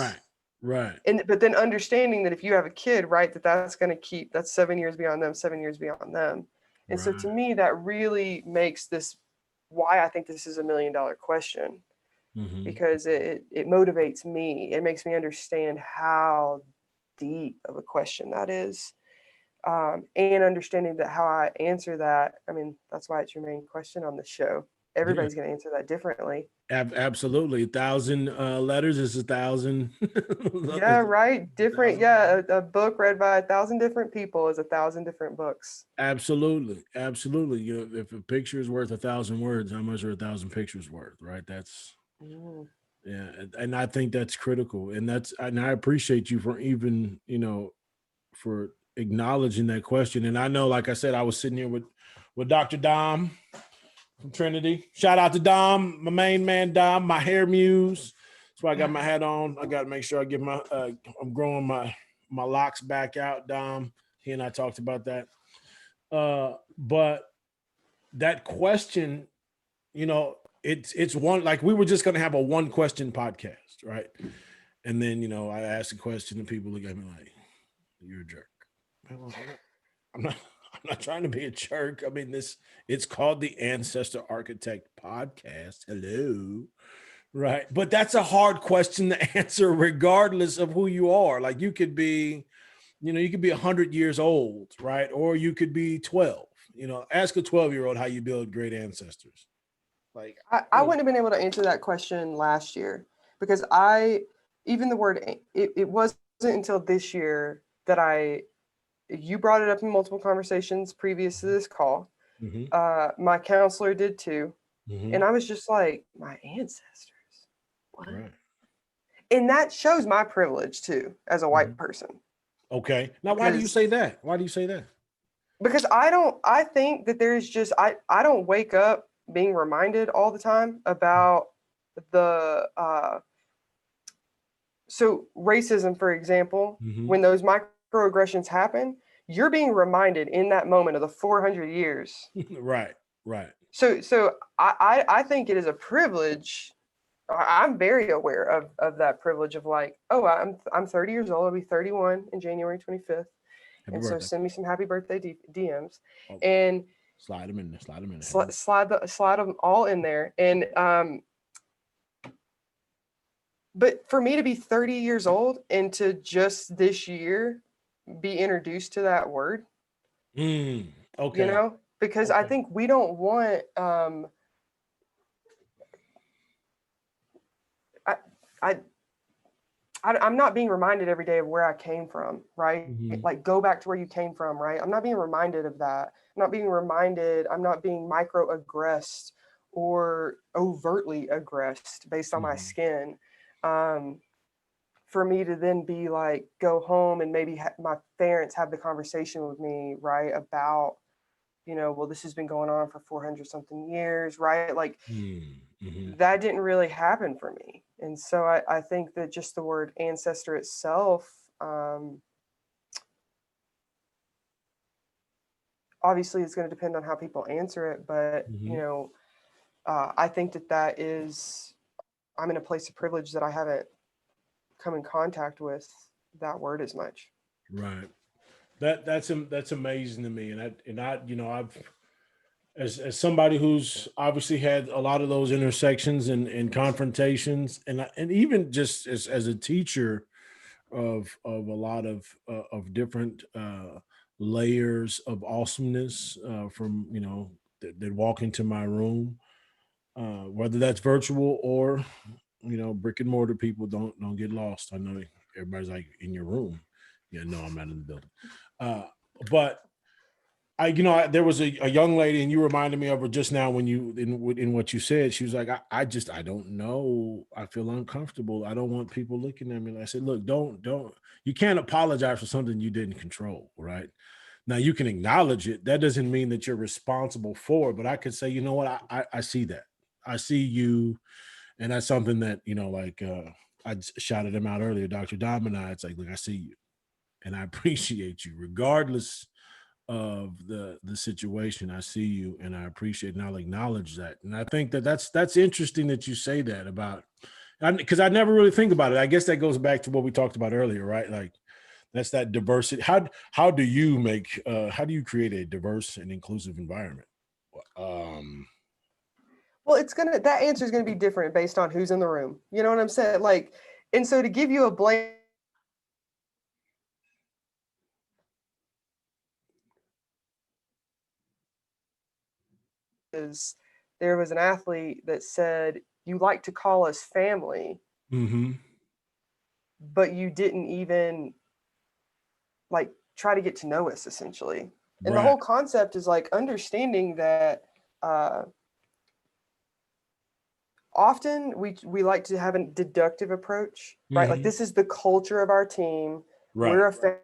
Right. But then understanding that if you have a kid, right, that's going to keep, that's 7 years beyond them, 7 years beyond them. And so to me, that really makes this why I think this is $1 million question, because it motivates me. It makes me understand how deep of a question that is. And understanding that how I answer that, I mean, that's why it's your main question on the show. Everybody's going to answer that differently. Absolutely. 1,000 letters is 1,000. Yeah, right. Different. Yeah. A book read by 1,000 different people is 1,000 different books. Absolutely. If a picture is worth 1,000 words, how much are 1,000 pictures worth? Right. That's, yeah. And I think that's critical. And I appreciate you for even, for acknowledging that question. And I know, like I said, I was sitting here with Dr. Dom from Trinity. Shout out to Dom, my main man, Dom, my hair muse. That's why I got my hat on. I got to make sure I get I'm growing my locks back out, Dom. He and I talked about that. But that question, it's one, like we were just going to have a 1 question podcast, right? And then, I asked a question and people look at me like, you're a jerk. I'm not trying to be a jerk. I mean, it's called the Ancestor Architect Podcast. Hello. Right. But that's a hard question to answer regardless of who you are. Like you could be, you could be 100 years old, right? Or you could be 12. Ask a 12-year-old how you build great ancestors. Like I wouldn't have been able to answer that question last year, because even the word, it wasn't until this year that you brought it up in multiple conversations previous to this call. My counselor did too. And I was just like, my ancestors. What? Right. And that shows my privilege too, as a white person. Okay. Now, why do you say that? Why do you say that? Because I think that there's just, I don't wake up being reminded all the time about so racism, for example, when those microaggressions happen, you're being reminded in that moment of the 400 years. Right. So I think it is a privilege. I'm very aware of that privilege of like, oh, I'm 30 years old. I'll be 31 in January 25th. And so send me some happy birthday DMs, and slide them in there. Slide them all in there. And but for me to be 30 years old and to just this year be introduced to that word, okay, because I think we don't want I'm not being reminded every day of where I came from, right? Mm-hmm. Like, go back to where you came from, right? I'm not being reminded of that. I'm not being reminded. I'm not being microaggressed or overtly aggressed based on my Mm-hmm. skin. For me to then be like, go home and maybe my parents have the conversation with me, right? About, well, this has been going on for 400 something years, right? Like, Mm-hmm. that didn't really happen for me. And so I think that just the word ancestor itself, obviously it's going to depend on how people answer it, but Mm-hmm. I think that is, I'm in a place of privilege that I haven't come in contact with that word as much. Right. That's amazing to me, and I I've, as somebody who's obviously had a lot of those intersections and confrontations, and even just as a teacher of a lot of different layers of awesomeness from that walk into my room, whether that's virtual or brick and mortar. People don't get lost. I know everybody's like in your room. Yeah, no, I'm not in the building. Uh, but there was a young lady, and you reminded me of her just now when you in what you said. She was like, I don't know. I feel uncomfortable. I don't want people looking at me. And I said, look, don't. You can't apologize for something you didn't control, right? Now you can acknowledge it. That doesn't mean that you're responsible for it. But I could say, you know what, I see that. I see you, and that's something that I shouted him out earlier, Dr. Dom and I. It's like, look, I see you, and I appreciate you, regardless of the situation. I see you, and I appreciate, and I'll acknowledge that. And I think that's interesting that you say that about, because I never really think about it. I guess that goes back to what we talked about earlier, right? Like, that's that diversity. How do you create a diverse and inclusive environment? Um, Well, that answer is gonna be different based on who's in the room. You know what I'm saying? Like, and so to give you a blank is, there was an athlete that said, "You like to call us family, mm-hmm. but you didn't even like try to get to know us essentially." And the Right. whole concept is like understanding that uh, often we like to have a deductive approach, right? Like, Mm-hmm. this is the culture of our team. Right. We're a fan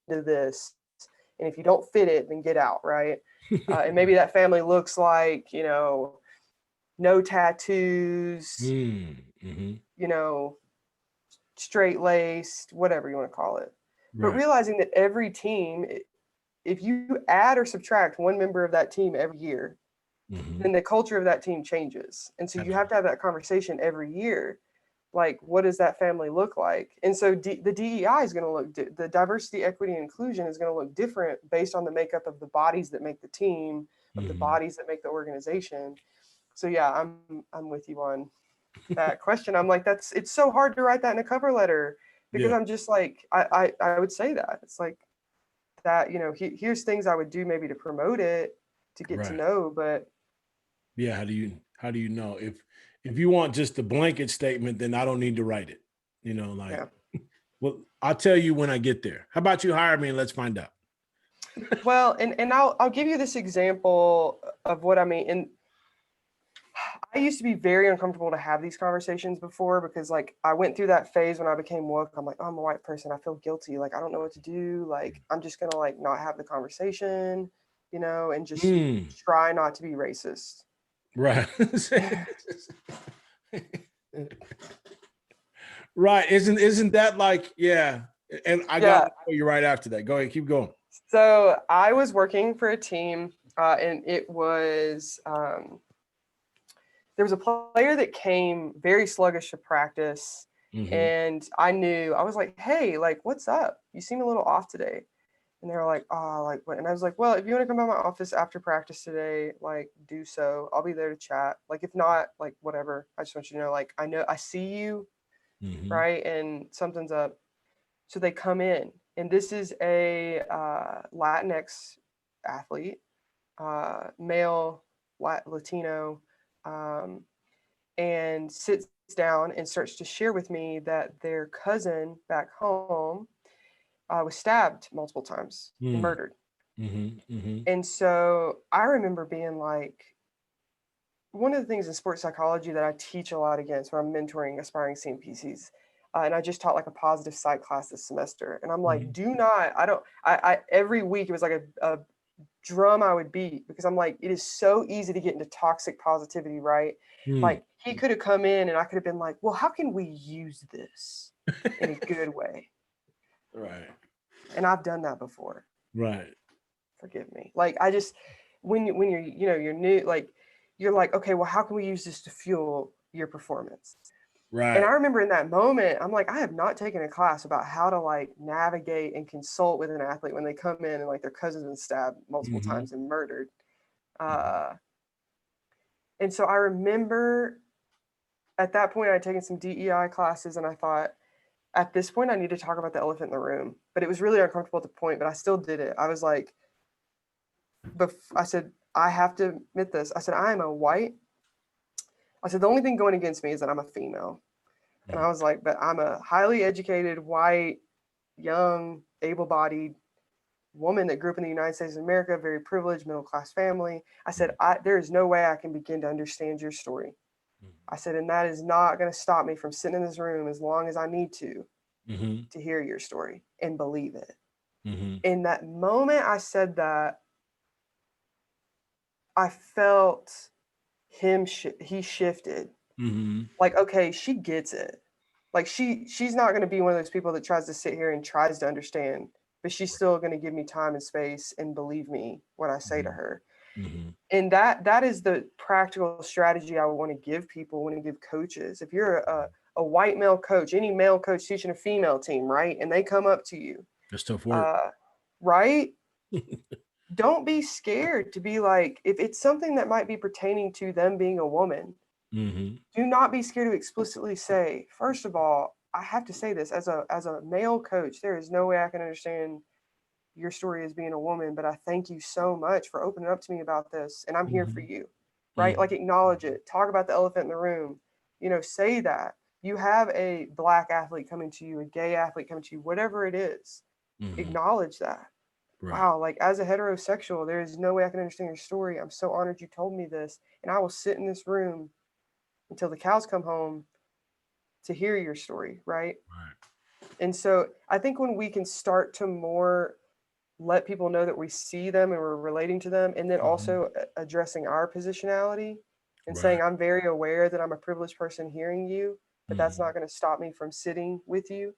of this, and if you don't fit it, then get out, right? And maybe that family looks like, no tattoos, Mm-hmm. you know, straight laced, whatever you want to call it. But Right. realizing that every team, if you add or subtract one member of that team every year, Mm-hmm. then the culture of that team changes. And so you have to have that conversation every year. Like, what does that family look like? And so the DEI is going to the diversity, equity, and inclusion is going to look different based on the makeup of the bodies that make the team, of the Mm-hmm. bodies that make the organization. So yeah, I'm with you on that question. I'm like, it's so hard to write that in a cover letter, because Yeah. I'm just like, I would say that it's like that, here's things I would do maybe to promote it, to get to Right. know, but Yeah. How do you know if you want just a blanket statement, then I don't need to write it. Like, yeah. well, I'll tell you when I get there. How about you hire me and let's find out? Well, and I'll give you this example of what I mean. And I used to be very uncomfortable to have these conversations before, because like I went through that phase when I became woke. I'm like, oh, I'm a white person. I feel guilty. Like, I don't know what to do. Like, I'm just gonna like not have the conversation, and just Mm, try not to be racist. right. Right. Isn't that like, yeah. And I got Yeah. to tell you right after that. Go ahead, keep going. So I was working for a team, and it was there was a player that came very sluggish to practice, Hmm. and I was like, hey, like, what's up? You seem a little off today. And they were like, oh, like what? And I was like, well, if you want to come by my office after practice today, like, do so. I'll be there to chat. Like, if not, like, whatever. I just want you to know, like, I know I see you, Hmm. right? And something's up. So they come in, and this is a Latinx athlete, male, Latino. Um, and sits down and starts to share with me that their cousin back home was stabbed multiple times and murdered. And so I remember being like, one of the things in sports psychology that I teach a lot against when I'm mentoring aspiring CMPCs, and I just taught like a positive psych class this semester. And I'm like, every week it was like a drum I would beat, because I'm like, it is so easy to get into toxic positivity, right? Like he could have come in and I could have been like, well, how can we use this in a good way? Right. And I've done that before. Right. Forgive me. Like I just, when you're, you're new, like you're like, okay, well, how can we use this to fuel your performance? Right. And I remember in that moment, I'm like, I have not taken a class about how to like navigate and consult with an athlete when they come in and like their cousin's been stabbed multiple times and murdered. And so I remember at that point, I'd taken some DEI classes and I thought, at this point, I need to talk about the elephant in the room. But it was really uncomfortable at the point, but I still did it. I was like, I said, I have to admit this. I said, I am a white. I said, the only thing going against me is that I'm a female. And I was like, but I'm a highly educated, white, young, able-bodied woman that grew up in the United States of America, very privileged, middle-class family. I said, there is no way I can begin to understand your story. I said, and that is not going to stop me from sitting in this room as long as I need to hear your story and believe it. In that moment I said that, I felt him, he shifted. Like, okay, she gets it. Like she's not going to be one of those people that tries to sit here and tries to understand, but she's still going to give me time and space and believe me when I say to her. And that is the practical strategy I would want to give people, want to give coaches. If you're a white male coach, any male coach teaching a female team, right? And they come up to you. That's tough work. Right? Don't be scared to be like, if it's something that might be pertaining to them being a woman, do not be scared to explicitly say, first of all, I have to say this as a male coach, there is no way I can understand your story as being a woman, but I thank you so much for opening up to me about this. And I'm here for you, right? Like acknowledge it, talk about the elephant in the room, say that you have a Black athlete coming to you, a gay athlete coming to you, whatever it is, acknowledge that. Right. Wow. Like as a heterosexual, there is no way I can understand your story. I'm so honored you told me this. And I will sit in this room until the cows come home to hear your story. Right. And so I think when we can start to more let people know that we see them and we're relating to them, and then also addressing our positionality and saying, I'm very aware that I'm a privileged person hearing you, but that's not going to stop me from sitting with you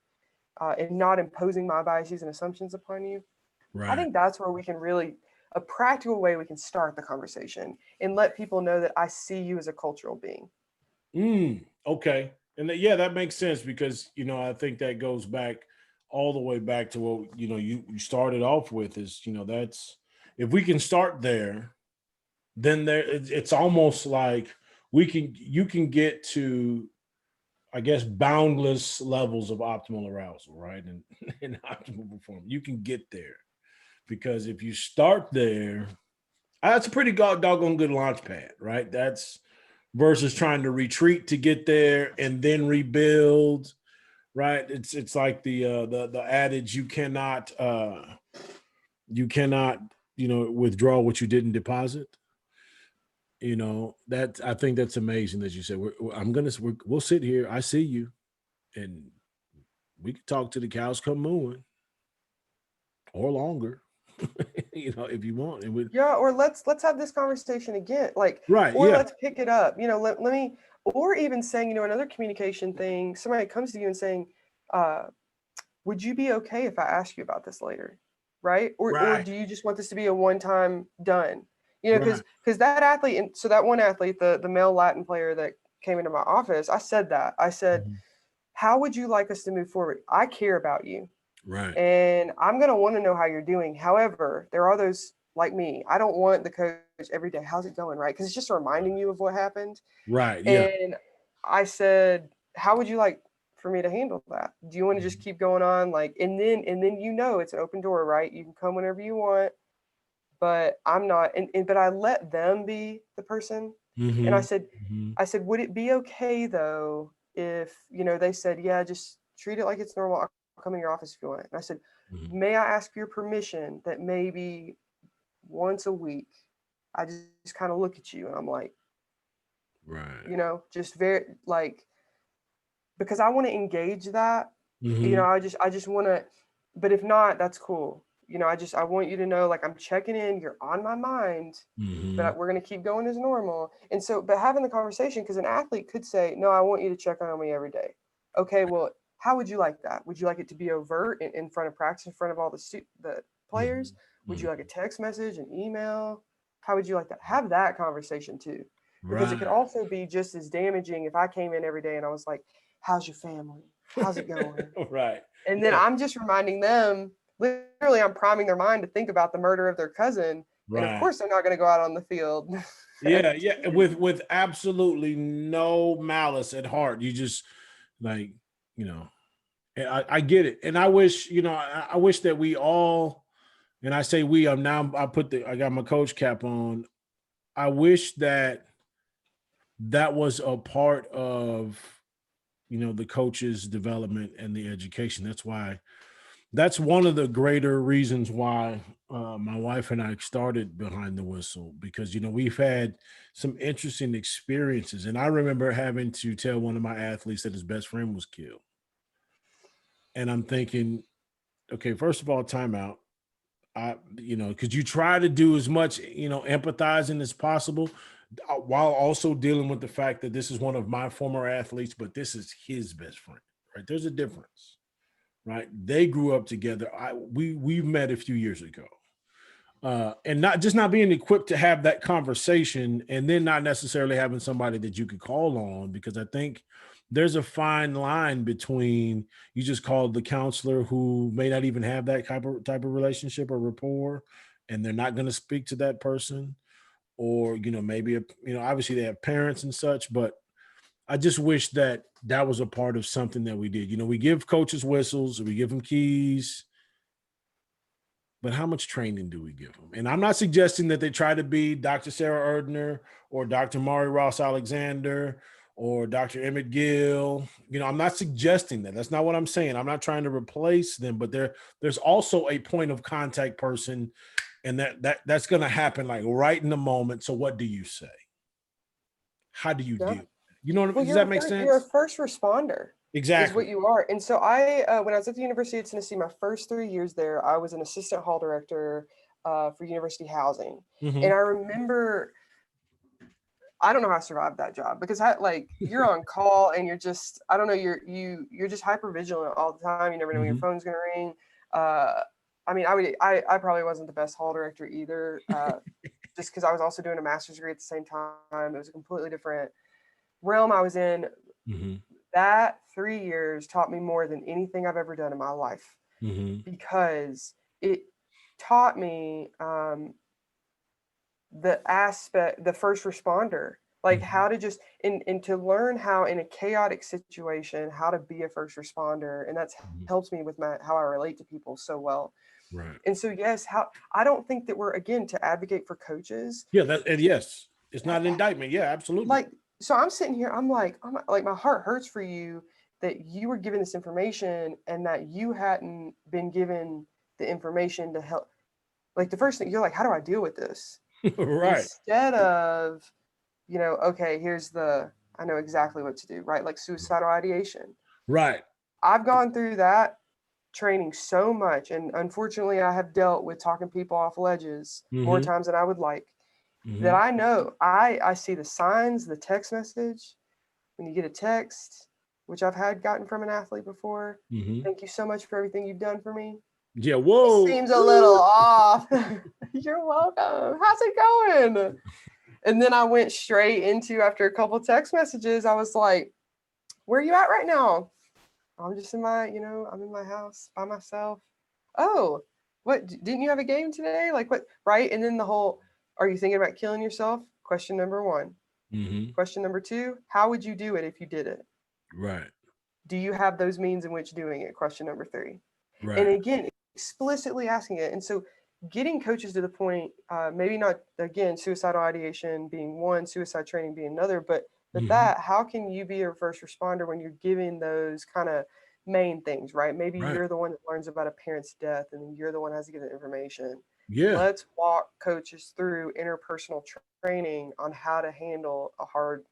and not imposing my biases and assumptions upon you. I think that's where we can really, a practical way we can start the conversation and let people know that I see you as a cultural being. Okay. And that makes sense because, I think that goes back all the way back to what, you started off with is, that's, if we can start there, then it's almost like you can get to, I guess, boundless levels of optimal arousal, right? And optimal performance. You can get there because if you start there, that's a pretty doggone good launch pad, right? That's versus trying to retreat to get there and then rebuild, right? It's like the adage, you cannot withdraw what you didn't deposit. That I think that's amazing that you said we'll sit here. I see you, and we can talk to the cows come mooing, or longer, if you want. And or let's have this conversation again, yeah, let's pick it up. Let me, or even saying, another communication thing. Somebody comes to you and saying, would you be okay if I ask you about this later? Right. Or do you just want this to be a one-time done? Because that athlete, and so that one athlete, the male Latin player that came into my office, I said, how would you like us to move forward? I care about you. Right. And I'm going to want to know how you're doing. However, there are those like me. I don't want the coach every day, how's it going? Right. Because it's just reminding you of what happened. Right. Yeah. And I said, how would you like for me to handle that? Do you want to just keep going on? And then it's an open door, right? You can come whenever you want, but I'm not. But I let them be the person And I Mm-hmm. said, Mm-hmm. would it be okay though if, they said, yeah, just treat it like it's normal. I'll come in your office if you want. And I said, Mm-hmm. may I ask for your permission that maybe once a week I just kind of look at you and I'm like, Right. just very like, because I want to engage that. Mm-hmm. I just want to, but if not, that's cool. I want you to know, like, I'm checking in, you're on my mind, Mm-hmm. but we're going to keep going as normal. And so, but having the conversation, because an athlete could say, no, I want you to check on me every day. Okay, well, how would you like that? Would you like it to be overt in front of practice, in front of all the players? Would you like a text message, an email? How would you like that? Have that conversation too, because it could Right. also be just as damaging if I came in every day and I was like, how's your family? How's it going? Right. And then Yeah. I'm just reminding them, literally, I'm priming their mind to think about the murder of their cousin. And of Right. course, they're not going to go out on the field. Yeah. Yeah. With absolutely no malice at heart. You just like, you know, and I get it. And I wish, I wish that we all, and I say we, I got my coach cap on. I wish that that was a part of, the coach's development and the education. That's one of the greater reasons why my wife and I started Behind the Whistle, because we've had some interesting experiences, and I remember having to tell one of my athletes that his best friend was killed, and I'm thinking, okay, first of all, timeout. Because you try to do as much, empathizing as possible, while also dealing with the fact that this is one of my former athletes, but this is his best friend, right? There's a difference, right? They grew up together. We met a few years ago, and not being equipped to have that conversation, and then not necessarily having somebody that you could call on, because I think there's a fine line between you just called the counselor who may not even have that type of relationship or rapport, and they're not going to speak to that person, or maybe obviously they have parents and such, but I just wish that that was a part of something that we did. We give coaches whistles, we give them keys, but how much training do we give them? And I'm not suggesting that they try to be Dr. Sara Erdner or Dr. Mari Ross Alexander or Dr. Emmett Gill. I'm not suggesting that. That's not what I'm saying. I'm not trying to replace them, but there's also a point of contact person, and that's going to happen like right in the moment. So what do you say? How do you Yeah. deal? Well, Does that make you're a sense? first responder is Exactly. what you are. And so when I was at the University of Tennessee, my first 3 years there, I was an assistant hall director for university housing. And Hmm. I remember, I don't know how I survived that job, because you're on call and you're just, I don't know, you're just hyper vigilant all the time. You never know when your Hmm. phone's gonna ring. Uh, I mean, I probably wasn't the best hall director either, just because I was also doing a master's degree at the same time. It was a completely different realm I was in. Hmm. That 3 years taught me more than anything I've ever done in my life, Hmm. because it taught me the first responder, like how Hmm. to just and to learn how in a chaotic situation how to be a first responder, and that's Hmm. helps me with how I relate to people so well. Right. And so yes, how I don't think that we're, again, to advocate for coaches. Yeah, and yes, it's not Ha- an indictment. Yeah, absolutely. like so I'm sitting here, I'm like, my heart hurts for you that you were given this information and that you hadn't been given the information to help. Like, the first thing you're like, how do I deal with this, Right. instead of, okay, I know exactly what to do, right? Like suicidal ideation. Right. I've gone through that training so much, and unfortunately I have dealt with talking people off ledges more Hmm. times than I would like, that Hmm. I know I see the signs, the text message, when you get a text, which I've had gotten from an athlete before. Hmm. Thank you so much for everything you've done for me. Yeah. This Whoa. seems a little Woo. off. You're welcome. How's it going? And then I went straight into, after a couple text messages, I was like, where are you at right now? I'm just I'm in my house by myself. Oh, what? Didn't you have a game today? Like, what? Right? And then the whole, are you thinking about killing yourself? Question number one. Hmm. Question number two, how would you do it if you did it? Right. Do you have those means in which doing it? Question number three. And Right. again, explicitly asking it. And so getting coaches to the point, maybe not, again, suicidal ideation being one, suicide training being another, but that, how can you be a first responder when you're giving those kind of main things, right? Maybe Right. you're the one that learns about a parent's death and then you're the one that has to give the information. Yeah. Let's walk coaches through interpersonal training on how to handle a hard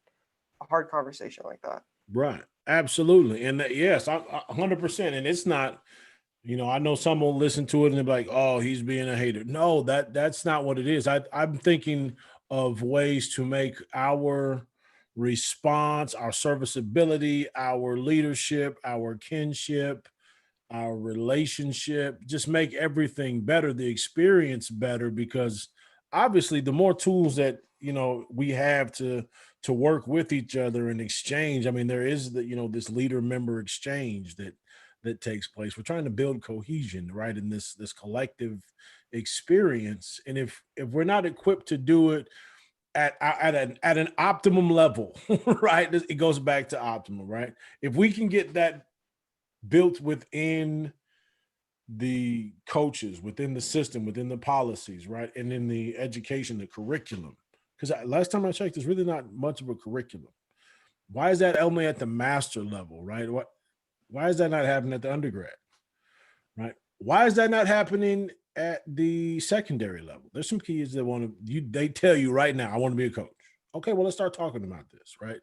conversation like that. Right. Absolutely. And yes, I 100%. And it's not, I know some will listen to it and they're like, "Oh, he's being a hater." No, that's not what it is. I'm thinking of ways to make our response, our serviceability, our leadership, our kinship, our relationship, just make everything better, the experience better, because obviously the more tools that we have to work with each other and exchange. I mean, there is this leader member exchange that takes place. We're trying to build cohesion, right, in this collective experience. And if we're not equipped to do it at an optimum level, right, it goes back to optimal, right? If we can get that built within the coaches, within the system, within the policies, right, and in the education, the curriculum, because last time I checked, there's really not much of a curriculum. Why is that only at the master level, right? Why is that not happening at the undergrad, right? Why is that not happening at the secondary level? There's some kids that they tell you right now, "I want to be a coach." Okay, well, let's start talking about this, right?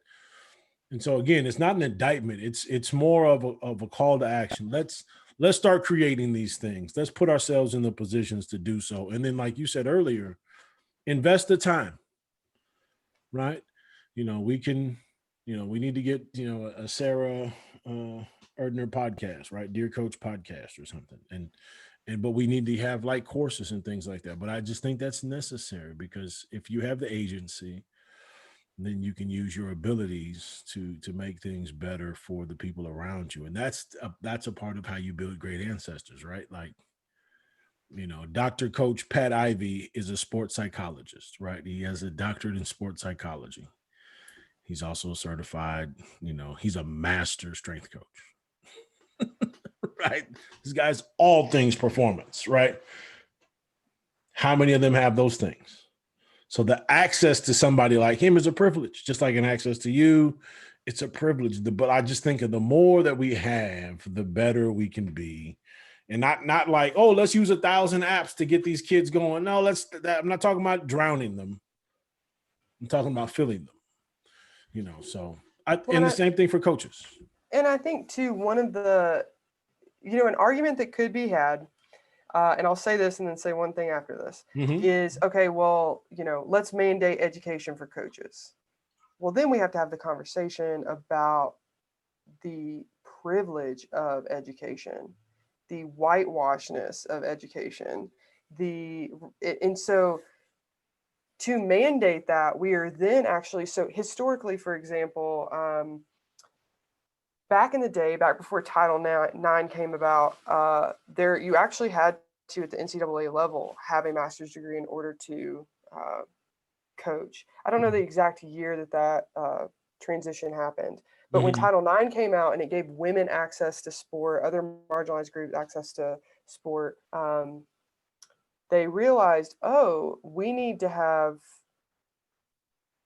And so again, it's not an indictment. It's more of a call to action. Let's start creating these things. Let's put ourselves in the positions to do so. And then, like you said earlier, invest the time, right? We can, we need to get, a Sara Erdner podcast, right? Dear Coach podcast or something. But we need to have like courses and things like that. But I just think that's necessary, because if you have the agency, then you can use your abilities to make things better for the people around you. And that's a part of how you build great ancestors, right? Like, Dr. Coach Pat Ivy is a sports psychologist, right? He has a doctorate in sports psychology. He's also certified, he's a master strength coach. Right? This guy's all things performance, right? How many of them have those things? So the access to somebody like him is a privilege, just like an access to you. It's a privilege. But I just think of the more that we have, the better we can be. And not like, "Oh, let's use 1,000 apps to get these kids going." No, I'm not talking about drowning them. I'm talking about filling them, so and the same thing for coaches. And I think too, one of the, an argument that could be had, and I'll say this and then say one thing after this, is, okay, well, let's mandate education for coaches. Well, then we have to have the conversation about the privilege of education, the whitewashness of education, and so to mandate that, we are then actually, so historically, for example, back in the day, back before Title IX came about, you actually had to, at the NCAA level, have a master's degree in order to coach. I don't know the exact year that transition happened, but when Title IX came out and it gave women access to sport, other marginalized groups access to sport, they realized, oh, we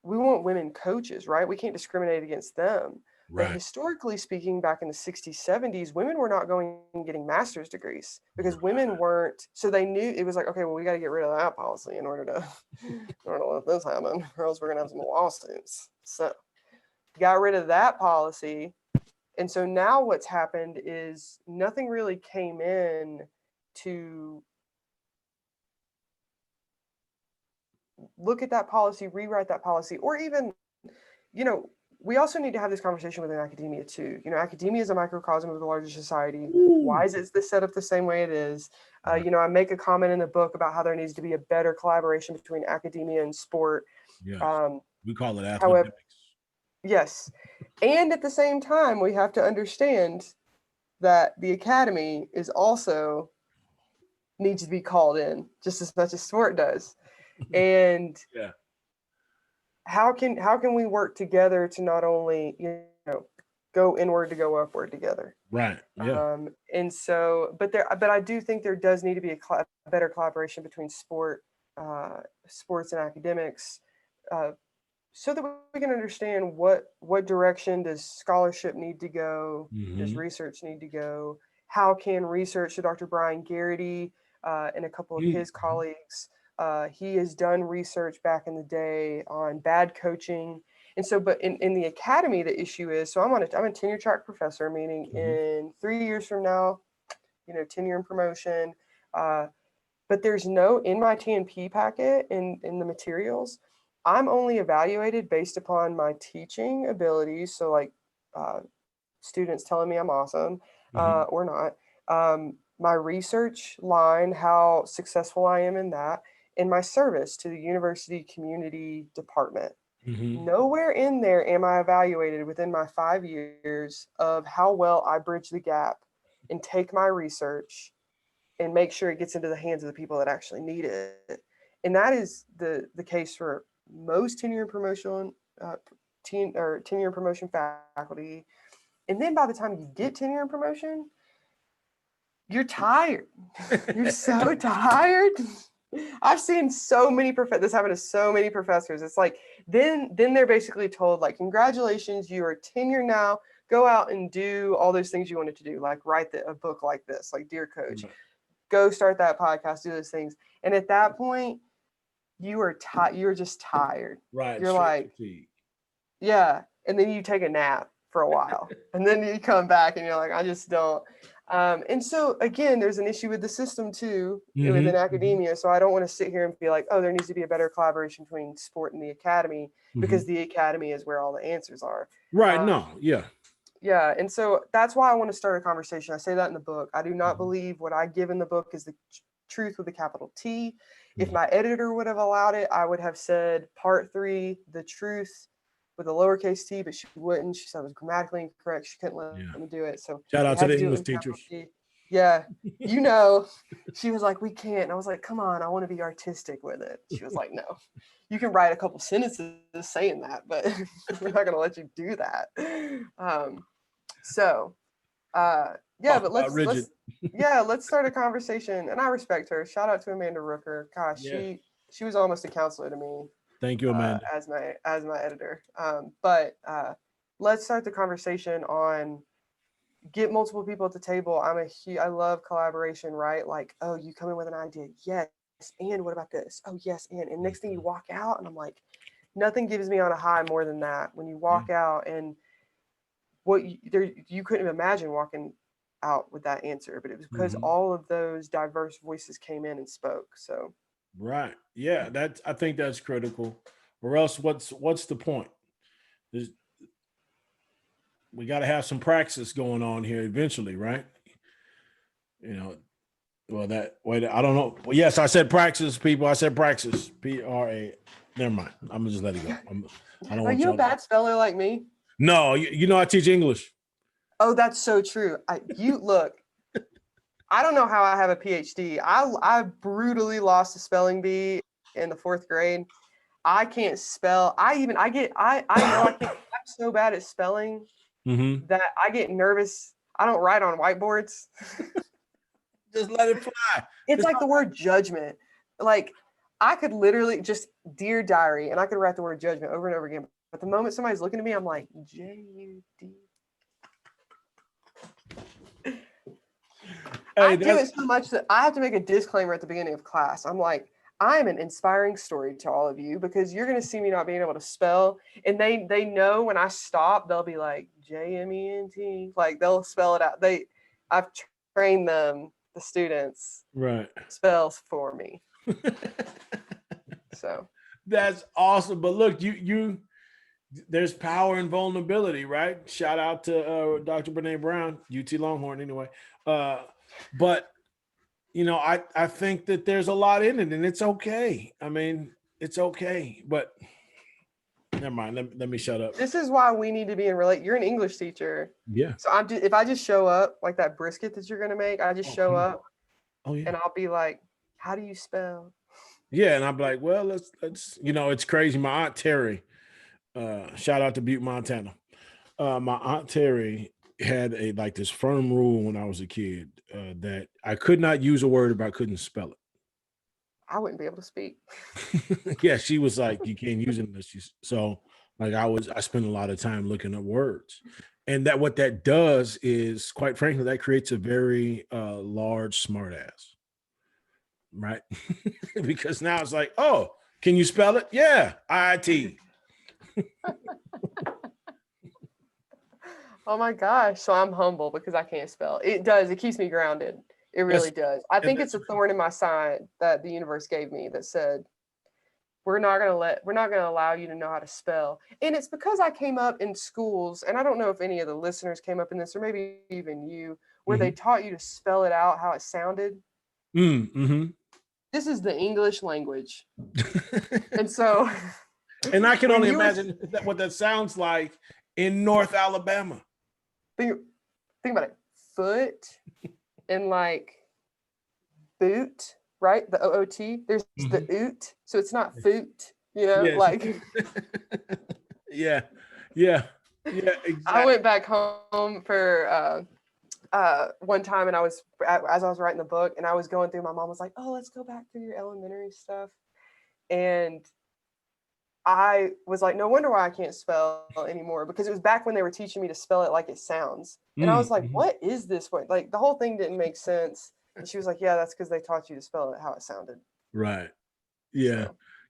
want women coaches, right? We can't discriminate against them. Right. But historically speaking, back in the 60s, 70s, women were not going and getting master's degrees because women weren't. So they knew, it was like, okay, well, we got to get rid of that policy in order to let this happen, or else we're going to have some lawsuits. So got rid of that policy. And so now what's happened is nothing really came in to look at that policy, rewrite that policy, or even, we also need to have this conversation within academia too. Academia is a microcosm of the larger society. Why is it set up the same way it is? I make a comment in the book about how there needs to be a better collaboration between academia and sport. Yes. We call it athletics. However, yes. And at the same time, we have to understand that the academy is also needs to be called in just as much as sport does. And yeah. How can we work together to not only go inward to go upward together? Right. Yeah. And so, but I do think there does need to be a better collaboration between sports and academics, uh, so that we can understand what direction does scholarship need to go, does Mm-hmm. research need to go, how can research, so Dr. Brian Garrity and a couple of his Mm-hmm. colleagues, he has done research back in the day on bad coaching. And so, but in the academy, the issue is, so I'm a tenure track professor, meaning in 3 years from now, tenure and promotion. Uh, but there's no, in my TNP packet, in the materials, I'm only evaluated based upon my teaching abilities. So like uh, students telling me I'm awesome Mm-hmm. or not. My research line, how successful I am in that, and my service to the university community department. Mm-hmm. Nowhere in there am I evaluated within my 5 years of how well I bridge the gap and take my research and make sure it gets into the hands of the people that actually need it. And that is the case for most tenure and promotion tenure and promotion faculty. And then by the time you get tenure and promotion, you're tired. You're so tired. I've seen so many this happen to so many professors. It's like then they're basically told like, congratulations, you are tenured now. Go out and do all those things you wanted to do, like write a book like this, like Dear Coach. Go start that podcast, do those things. And at that point, you are tired. You're just tired. Right. You're Straight like, fatigue. yeah. And then you take a nap for a while, and then you come back and you're like, I just don't. And so again, there's an issue with the system too, Mm-hmm. within academia. So I don't want to sit here and be like, oh, there needs to be a better collaboration between sport and the academy, Mm-hmm. because the academy is where all the answers are. Right. No. Yeah. Yeah, and so that's why I want to start a conversation. I say that in the book. I do not believe what I give in the book is the truth with a capital T. If my editor would have allowed it, I would have said part 3, the truth, with a lowercase t, but she wouldn't. She said it was grammatically incorrect. She couldn't let Yeah. me do it. So Shout we out to had to the do it English with a capital teachers. T. Yeah, she was like, we can't. And I was like, come on, I want to be artistic with it. She was like, no, you can write a couple sentences saying that, but we're not going to let you do that. Yeah, but let's start a conversation. And I respect her. Shout out to Amanda Rooker. Gosh, Yeah. she was almost a counselor to me. Thank you, Amanda. As my editor. But let's start the conversation on get multiple people at the table. I love collaboration, right? Like, oh, you come in with an idea, yes, and what about this? Oh, yes, and next thing you walk out, and I'm like, nothing gives me on a high more than that. When you walk out and you couldn't imagine walking out with that answer, but it was because all of those diverse voices came in and spoke. So right, yeah, I think that's critical, or else what's the point? We got to have some praxis going on here eventually, right? Well, I don't know. Well, yes, I said praxis, people. I said praxis. PRA. Never mind. I'm gonna just let it go. I don't. Are you a bad speller like me? No, you know I teach English. Oh, that's so true. Look. I don't know how I have a PhD. I brutally lost a spelling bee in the 4th grade. I can't spell. I know I can't. I'm so bad at spelling that I get nervous. I don't write on whiteboards. Just let it fly. It's like the word judgment. Like I could literally just Dear Diary, and I could write the word judgment over and over again. But the moment somebody's looking at me, I'm like, JUD. I do it so much that I have to make a disclaimer at the beginning of class. I'm like, I'm an inspiring story to all of you, because you're going to see me not being able to spell. And they know when I stop, they'll be like, JMENT. Like they'll spell it out. I've trained them, the students, right, spells for me. So that's awesome. But look, there's power in vulnerability, right? Shout out to Dr. Brene Brown, UT Longhorn, anyway. But I think that there's a lot in it, and it's okay. I mean, it's okay. But never mind. Let me shut up. This is why we need to be in relate. You're an English teacher. Yeah. So if I just show up like that brisket that you're gonna make, I just show up. Oh yeah. And I'll be like, how do you spell? Yeah, and I'm like, well, let's it's crazy. My Aunt Terry, shout out to Butte, Montana. My Aunt Terry had this firm rule when I was a kid that I could not use a word if I couldn't spell I wouldn't be able to speak. it. Yeah, she was like, you can't use it unless you. So like I spent a lot of time looking up words, and that what that does is, quite frankly, that creates a very large smart ass, right? Because now it's like, oh, can you spell it? Yeah, IIT. Oh my gosh. So I'm humble because I can't spell. It does. It keeps me grounded. It really does. I think it's a thorn in my side that the universe gave me that said, we're not going to allow you to know how to spell. And it's because I came up in schools, and I don't know if any of the listeners came up in this, or maybe even you, where they taught you to spell it out how it sounded. Mm-hmm. This is the English language. And so, and I can only imagine what that sounds like in North Alabama. Think about it. Foot and like boot, right? The OOT. There's the oot, so it's not foot. You know, yes. like. Yeah. Exactly. I went back home for one time, and as I was writing the book, and I was going through. My mom was like, "Oh, let's go back through your elementary stuff," and I was like, no wonder why I can't spell anymore, because it was back when they were teaching me to spell it like it sounds. And I was like, what is this one? Like the whole thing didn't make sense. And she was like, yeah, that's because they taught you to spell it how it sounded. Right. Yeah.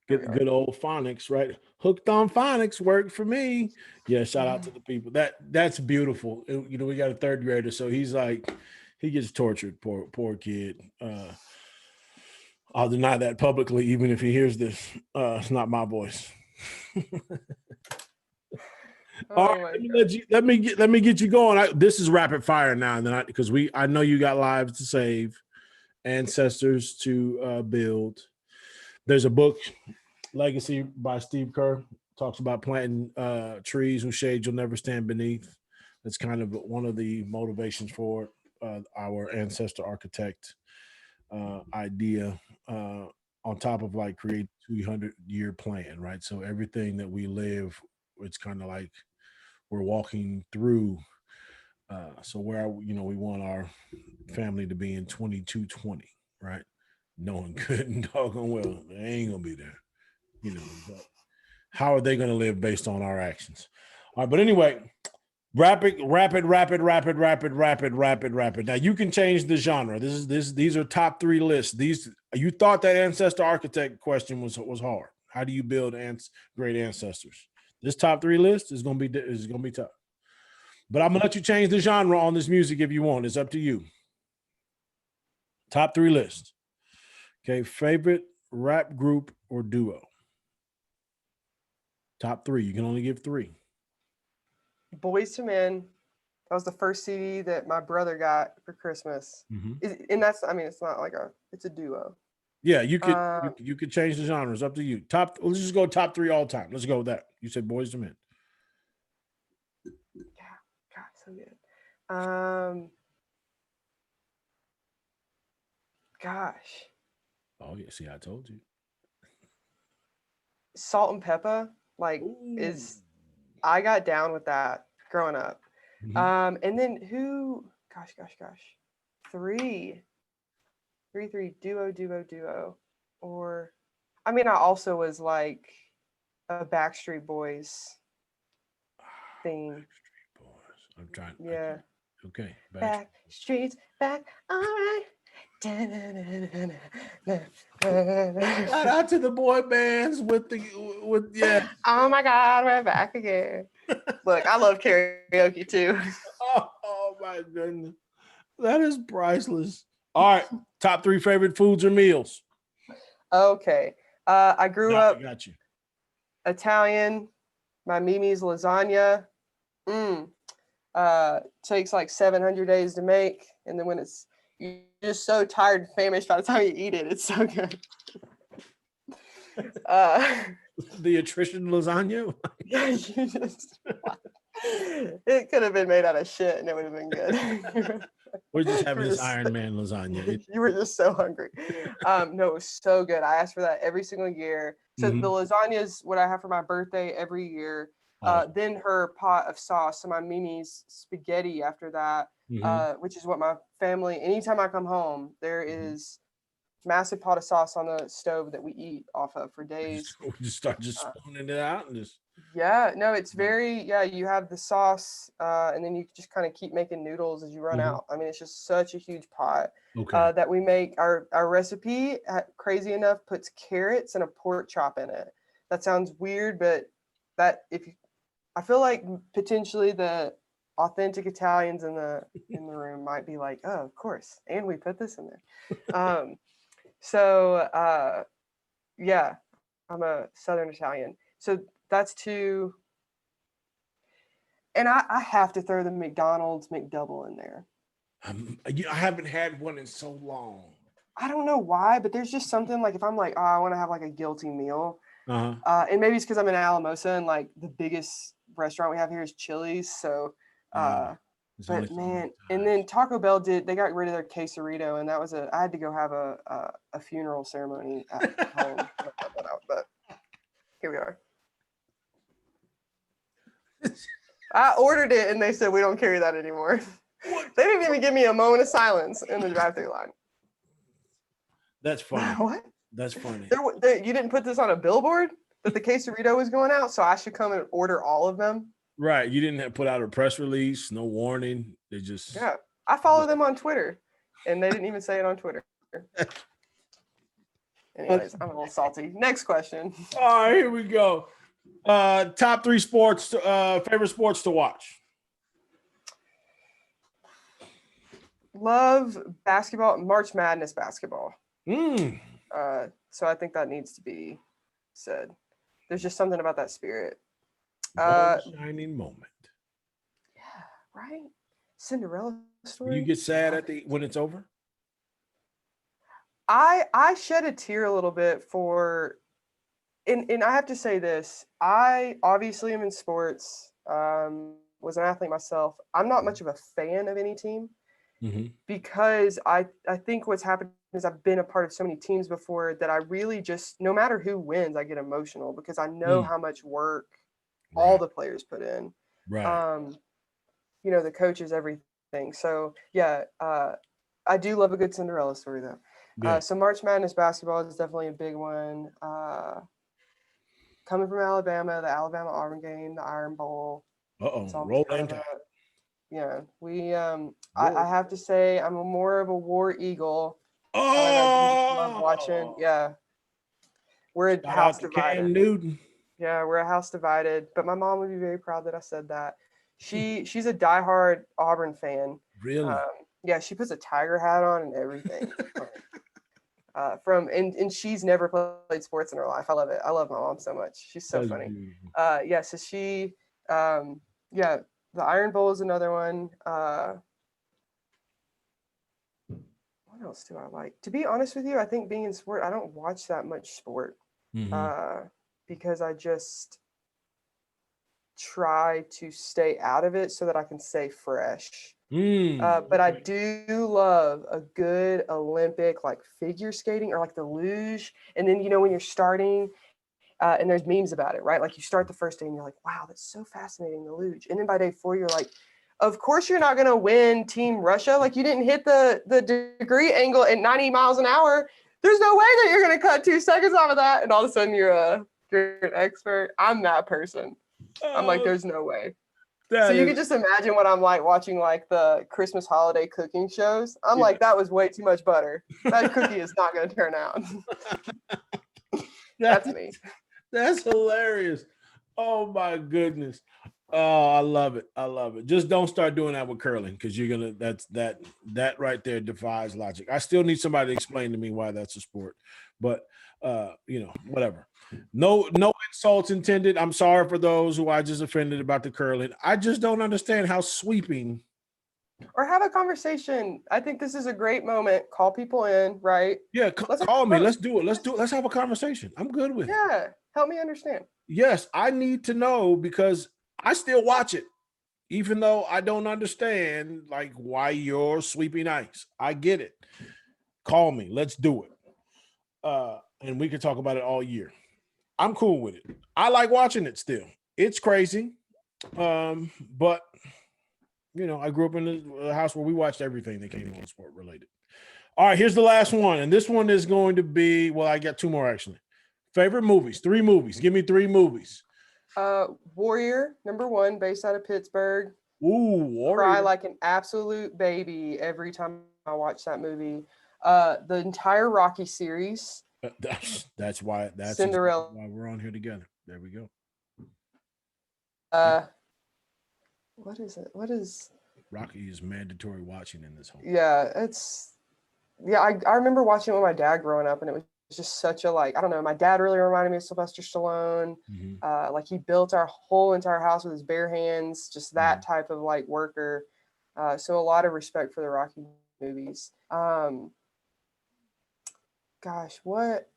So, good old phonics, right? Hooked on phonics worked for me. Yeah. Shout out to the people. That's beautiful. You know, we got a third grader, so he's like, he gets tortured. Poor kid. I'll deny that publicly, even if he hears this. It's not my voice. All right, let me get you going. This is rapid fire now, and then because I know you got lives to save, ancestors to build. There's a book, Legacy by Steve Kerr, talks about planting trees whose shade you'll never stand beneath. That's kind of one of the motivations for our ancestor architect idea. On top of like create 200-year plan, right? So everything that we live, it's kind of like we're walking through. So where we want our family to be in 2220, right? Knowing good and doggone well they ain't gonna be there, But how are they gonna live based on our actions? All right, but anyway, rapid. Now you can change the genre. These are top 3 lists. You thought that ancestor architect question was hard. How do you build great ancestors? This top 3 list is gonna be tough. But I'm gonna let you change the genre on this music if you want. It's up to you. Top 3 list. Okay, favorite rap group or duo? Top 3. You can only give 3. Boys to Men. That was the first CD that my brother got for Christmas. And that's, it's not like it's a duo. Yeah, you could change the genre. It's up to you. Let's just go top 3 all time. Let's go with that. You said Boys to Men. Yeah, God, so good. Gosh. Oh yeah, see, I told you. Salt and Pepper, I got down with that growing up. And then who? Gosh. 3, duo. Or, I also was like a Backstreet Boys thing. Backstreet Boys. I'm trying. Yeah. Okay. Backstreet's back. All right. Shout out to the boy bands with yeah. Oh my God, we're back again. Look, I love karaoke too. Oh my goodness, that is priceless. All right, top 3 favorite foods or meals. Okay, I grew up. Got you. Italian. My Mimi's lasagna. Takes like 700 days to make, and then when you're just so tired and famished by the time you eat it, it's so good. The attrition lasagna. It could have been made out of shit and it would have been good. We're just having this Iron Man lasagna. You were just so hungry. No, it was so good. I asked for that every single year. So the lasagna is what I have for my birthday every year. Then her pot of sauce. So my Mimi's spaghetti after that, which is what my family, anytime I come home, there is massive pot of sauce on the stove that we eat off of for days. We just start spooning it out and just. Yeah, no, it's very, you have the sauce, and then you just kind of keep making noodles as you run out. I mean, it's just such a huge pot that we make. Our recipe, crazy enough, puts carrots and a pork chop in it. That sounds weird, but I feel like potentially the authentic Italians in the room might be like, oh, of course, and we put this in there. Yeah, I'm a Southern Italian, so that's two. And I have to throw the McDonald's McDouble in there. I haven't had one in so long. I don't know why, but there's just something like if I'm like, oh, I want to have like a guilty meal. And maybe it's because I'm in Alamosa and like the biggest restaurant we have here is Chili's. So, but man, and then Taco Bell they got rid of their quesarito, and I had to go have a funeral ceremony at home. But here we are. I ordered it and they said, we don't carry that anymore. They didn't even give me a moment of silence in the drive-thru line. That's funny. What? That's funny. You didn't put this on a billboard that the quesarito was going out, so I should come and order all of them? Right. You didn't put out a press release, no warning. They just. Yeah. I follow them on Twitter, and they didn't even say it on Twitter. Anyways, I'm a little salty. Next question. All right, here we go. Top 3 sports, favorite sports to watch. Love basketball, March Madness basketball. So I think that needs to be said. There's just something about that spirit. Shining moment. Yeah, right? Cinderella story. You get sad when it's over? I shed a tear a little bit for, and I have to say this, I obviously am in sports, was an athlete myself. I'm not much of a fan of any team because I think what's happened is I've been a part of so many teams before that I really just, no matter who wins, I get emotional because I know how much work all the players put in. Right. The coaches, everything. So yeah, I do love a good Cinderella story though. Yeah. So March Madness basketball is definitely a big one. Coming from Alabama, the Alabama-Auburn game, the Iron Bowl. Roll into yeah, we. I have to say, I'm more of a War Eagle. Oh, love watching. Yeah, we're a house divided. Cam Newton. Yeah, we're a house divided. But my mom would be very proud that I said that. She's a diehard Auburn fan. Really? Yeah, she puts a tiger hat on and everything. And she's never played sports in her life. I love it. I love my mom so much. She's so funny. Yeah, so she, the Iron Bowl is another one. What else do I like? To be honest with you, I think being in sport, I don't watch that much sport because I just try to stay out of it so that I can stay fresh. But I do love a good Olympic, like figure skating or like the luge. And then, when you're starting and there's memes about it, right? Like you start the first day and you're like, wow, that's so fascinating, the luge. And then by day 4, you're like, of course you're not going to win Team Russia. Like you didn't hit the degree angle at 90 miles an hour. There's no way that you're going to cut 2 seconds off of that. And all of a sudden you're an expert. I'm that person. I'm like, there's no way. So you can just imagine what I'm like watching like the Christmas holiday cooking shows. I'm like, that was way too much butter. That cookie is not going to turn out. That's me. That's hilarious. Oh my goodness. Oh, I love it. I love it. Just don't start doing that with curling because you're gonna. That right there defies logic. I still need somebody to explain to me why that's a sport. But whatever. No insults intended. I'm sorry for those who I just offended about the curling. I just don't understand how sweeping. Or have a conversation. I think this is a great moment. Call people in, right? Yeah, call me. Let's do it. Let's have a conversation. I'm good with it. Yeah, help me understand. Yes, I need to know because I still watch it, even though I don't understand like why you're sweeping ice. I get it. Call me. Let's do it. And we can talk about it all year. I'm cool with it. I like watching it still. it's crazy. But you know, I grew up in a house where we watched everything that came on sport related. All right, here's the last one. And this one is going to be, well, I got two more actually. Favorite movies, 3 movies. Give me 3 movies. Warrior, #1, based out of Pittsburgh. Ooh, Warrior. Cry like an absolute baby every time I watch that movie. The entire Rocky series. That's why Cinderella. Exactly why we're on here together. There we go. What is it? What is Rocky is mandatory watching in this home. Yeah, I remember watching it with my dad growing up, and it was just such a, like, I don't know, my dad really reminded me of Sylvester Stallone. Like, he built our whole entire house with his bare hands, just that type of like worker. So a lot of respect for the Rocky movies. Gosh, what?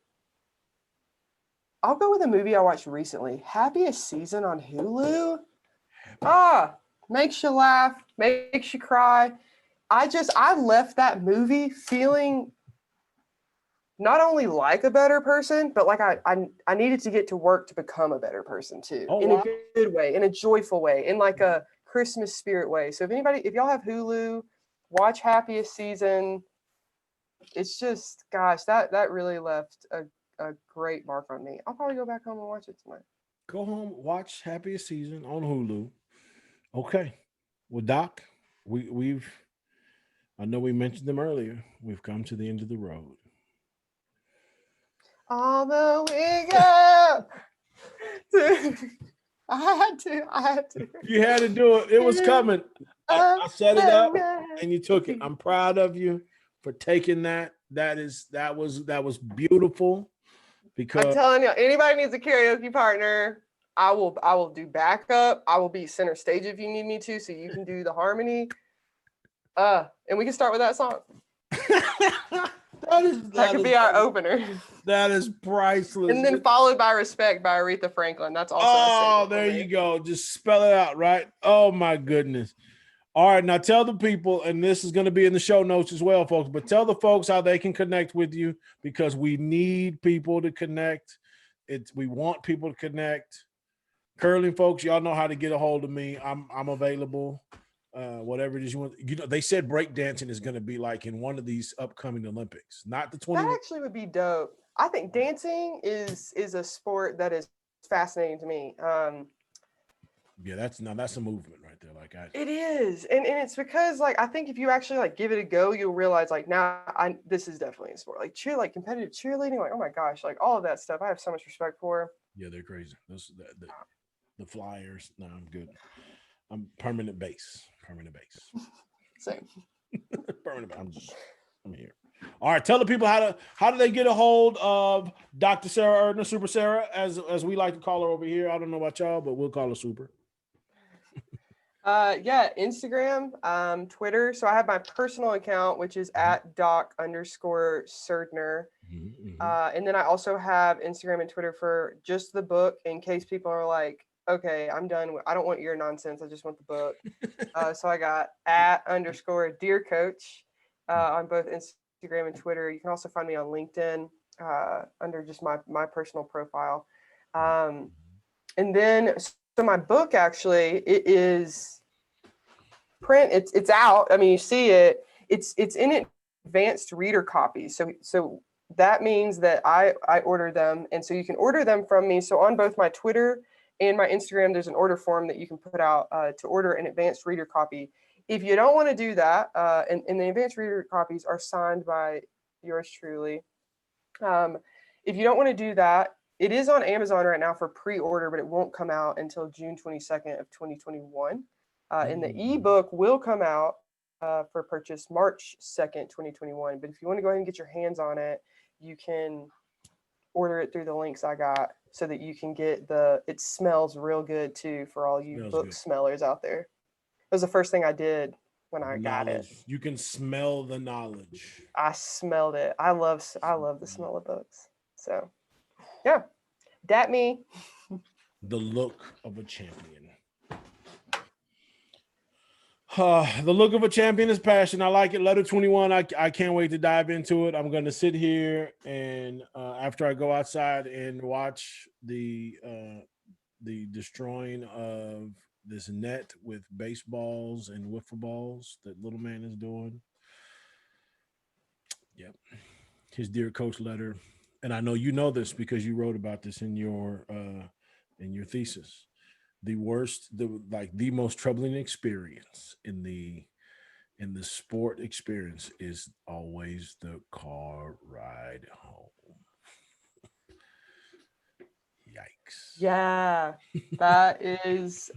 I'll go with a movie I watched recently, Happiest Season on Hulu. Makes you laugh, makes you cry. I left that movie feeling not only like a better person, but like I needed to get to work to become a better person too. A good way, in a joyful way, in like a Christmas spirit way. So if y'all have Hulu, watch Happiest Season. It's just, gosh, that really left a great mark on me. I'll probably go back home and watch it tonight. Go home, watch Happiest Season on Hulu. Okay. Well, Doc, I know we mentioned them earlier. We've come to the end of the road. All the way up. I had to. You had to do it. It was coming. I set it up and you took it. I'm proud of you for taking that. That was beautiful. Because I'm telling you, anybody needs a karaoke partner, I will do backup. I will be center stage if you need me to, so you can do the harmony. And we can start with that song. That could be our opener. That is priceless. And then followed by Respect by Aretha Franklin. That's also there you go. Just spell it out, right? Oh my goodness. All right, now tell the people, and this is going to be in the show notes as well, folks, but tell the folks how they can connect with you, because we need people to connect. We want people to connect. Curling folks, y'all know how to get a hold of me. I'm available. Whatever it is you want. You know, they said breakdancing is going to be like in one of these upcoming Olympics, not the 20. That actually would be dope. I think dancing is a sport that is fascinating to me. Yeah, that's a movement right there. Like it is, and it's because, like, I think if you actually like give it a go, you'll realize like this is definitely a sport. Like competitive cheerleading, like, oh my gosh, like all of that stuff. I have so much respect for. Yeah, they're crazy. The Flyers. No, I'm good. I'm permanent base. Same. Permanent. I'm here. All right, tell the people how do they get a hold of Dr. Sara Erdner, Super Sara, as we like to call her over here. I don't know about y'all, but we'll call her Super. Yeah, Instagram, Twitter. So I have my personal account, which is at doc_Serdner. And then I also have Instagram and Twitter for just the book, in case people are like, okay, I'm done. I don't want your nonsense. I just want the book. So I got at _Dear Coach on both Instagram and Twitter. You can also find me on LinkedIn under just my personal profile. And then, so my book, actually, it is print. It's out. I mean, you see it. It's in advanced reader copy. So that means that I order them, and so you can order them from me. So on both my Twitter and my Instagram, there's an order form that you can put out to order an advanced reader copy. If you don't want to do that, and the advanced reader copies are signed by yours truly. If you don't want to do that, it is on Amazon right now for pre-order, but it won't come out until June 22nd of 2021. And the ebook will come out for purchase March 2nd, 2021. But if you want to go ahead and get your hands on it, you can order it through the links I got, so that you can get it smells real good too, for all you book smellers out there. It was the first thing I did when I got it. You can smell the knowledge. I smelled it. I love the smell of books. So yeah, that me. The look of a champion. The look of a champion is passion. I like it. Letter 21. I can't wait to dive into it. I'm going to sit here and after I go outside and watch the the destroying of this net with baseballs and wiffle balls that little man is doing. Yep. His dear coach letter, and I know you know this because you wrote about this in your thesis. The most troubling experience in the sport experience is always the car ride home. Yikes. Yeah, that is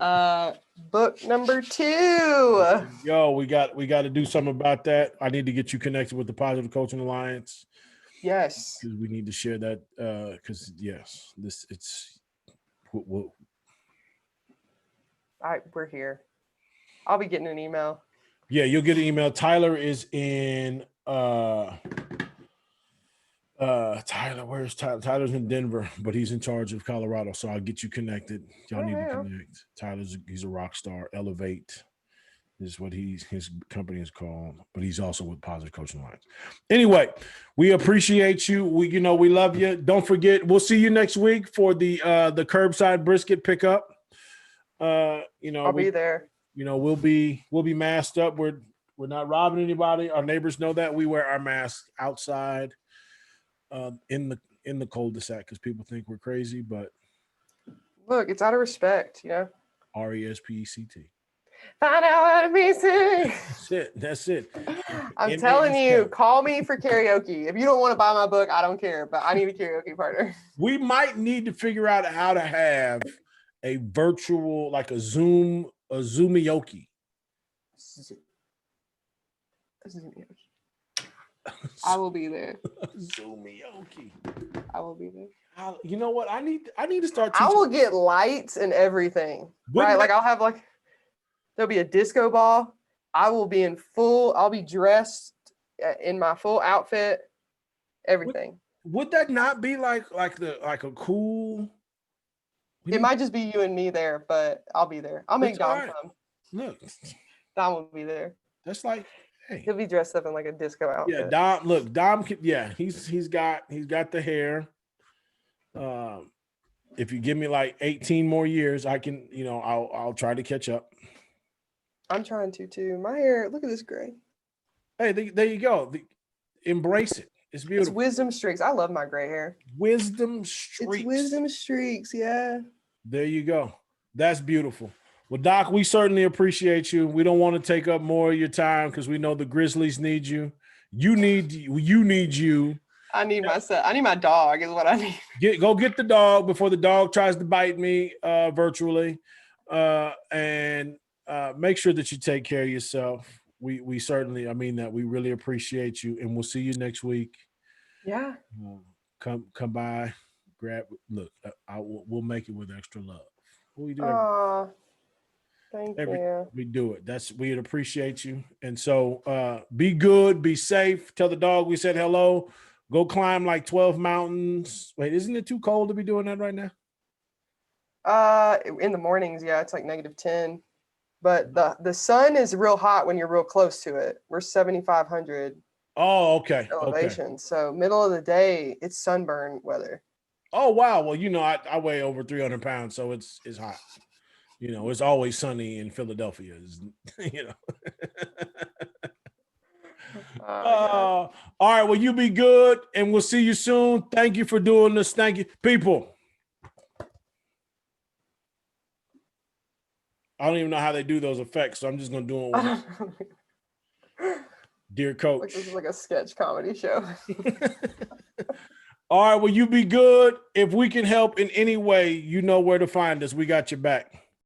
book number 2. Yo, we got to do something about that. I need to get you connected with the Positive Coaching Alliance. Yes. Because we need to share that. Because yes, We're here. I'll be getting an email. Yeah, you'll get an email. Tyler is in Tyler, where's Tyler? Tyler's in Denver, but he's in charge of Colorado. So I'll get you connected. Y'all need to connect. He's a rock star. Elevate is what his company is called, but he's also with Positive Coaching Alliance. Anyway, we appreciate you. We love you. Don't forget, we'll see you next week for the curbside brisket pickup. I'll be there. We'll be masked up. We're not robbing anybody. Our neighbors know that. We wear our masks outside in the cul-de-sac because people think we're crazy, but look, it's out of respect, RESPECT. Find out how to be sick. That's it. I'm telling you, call me for karaoke. If you don't want to buy my book, I don't care, but I need a karaoke partner. We might need to figure out how to have a virtual, like a Zoomioki. I will be there. Zoomioki. I will be there. You know what? I need to start teaching. I will get lights and everything. Right? Like I'll have there'll be a disco ball. I'll be dressed in my full outfit, everything. Would that not be like a cool? It might just be you and me there, but I'll be there. I'll make Dom come. Look. Dom will be there. That's like, hey. He'll be dressed up in like a disco outfit. Yeah, Dom can, he's got the hair. If you give me like 18 more years, I can, I'll try to catch up. I'm trying to too. My hair, look at this gray. Hey, there you go. Embrace it. It's beautiful. It's wisdom streaks. I love my gray hair. Wisdom streaks. It's wisdom streaks, yeah. There you go. That's beautiful. Well, Doc, we certainly appreciate you. We don't want to take up more of your time because we know the Grizzlies need you. You need you. I need myself. I need my dog is what I need. Go get the dog before the dog tries to bite me virtually. And make sure that you take care of yourself. We certainly, I mean that. We really appreciate you, and we'll see you next week. Yeah. Come by, grab. Look, we'll make it with extra love. We do. Thank you. We do it. We'd appreciate you. And so be good, be safe. Tell the dog we said hello. Go climb like 12 mountains. Wait, isn't it too cold to be doing that right now? In the mornings, yeah, it's like -10. But the sun is real hot when you're real close to it. We're 7,500. Oh, okay. Elevation. Okay. So middle of the day, it's sunburn weather. Oh, wow. Well, I weigh over 300 pounds, so it's hot. It's always sunny in Philadelphia. All right. Well, you be good, and we'll see you soon. Thank you for doing this. Thank you, people. I don't even know how they do those effects, so I'm just gonna do it. Dear Coach. Like this is like a sketch comedy show. All right. Well, you be good. If we can help in any way, you know where to find us. We got your back.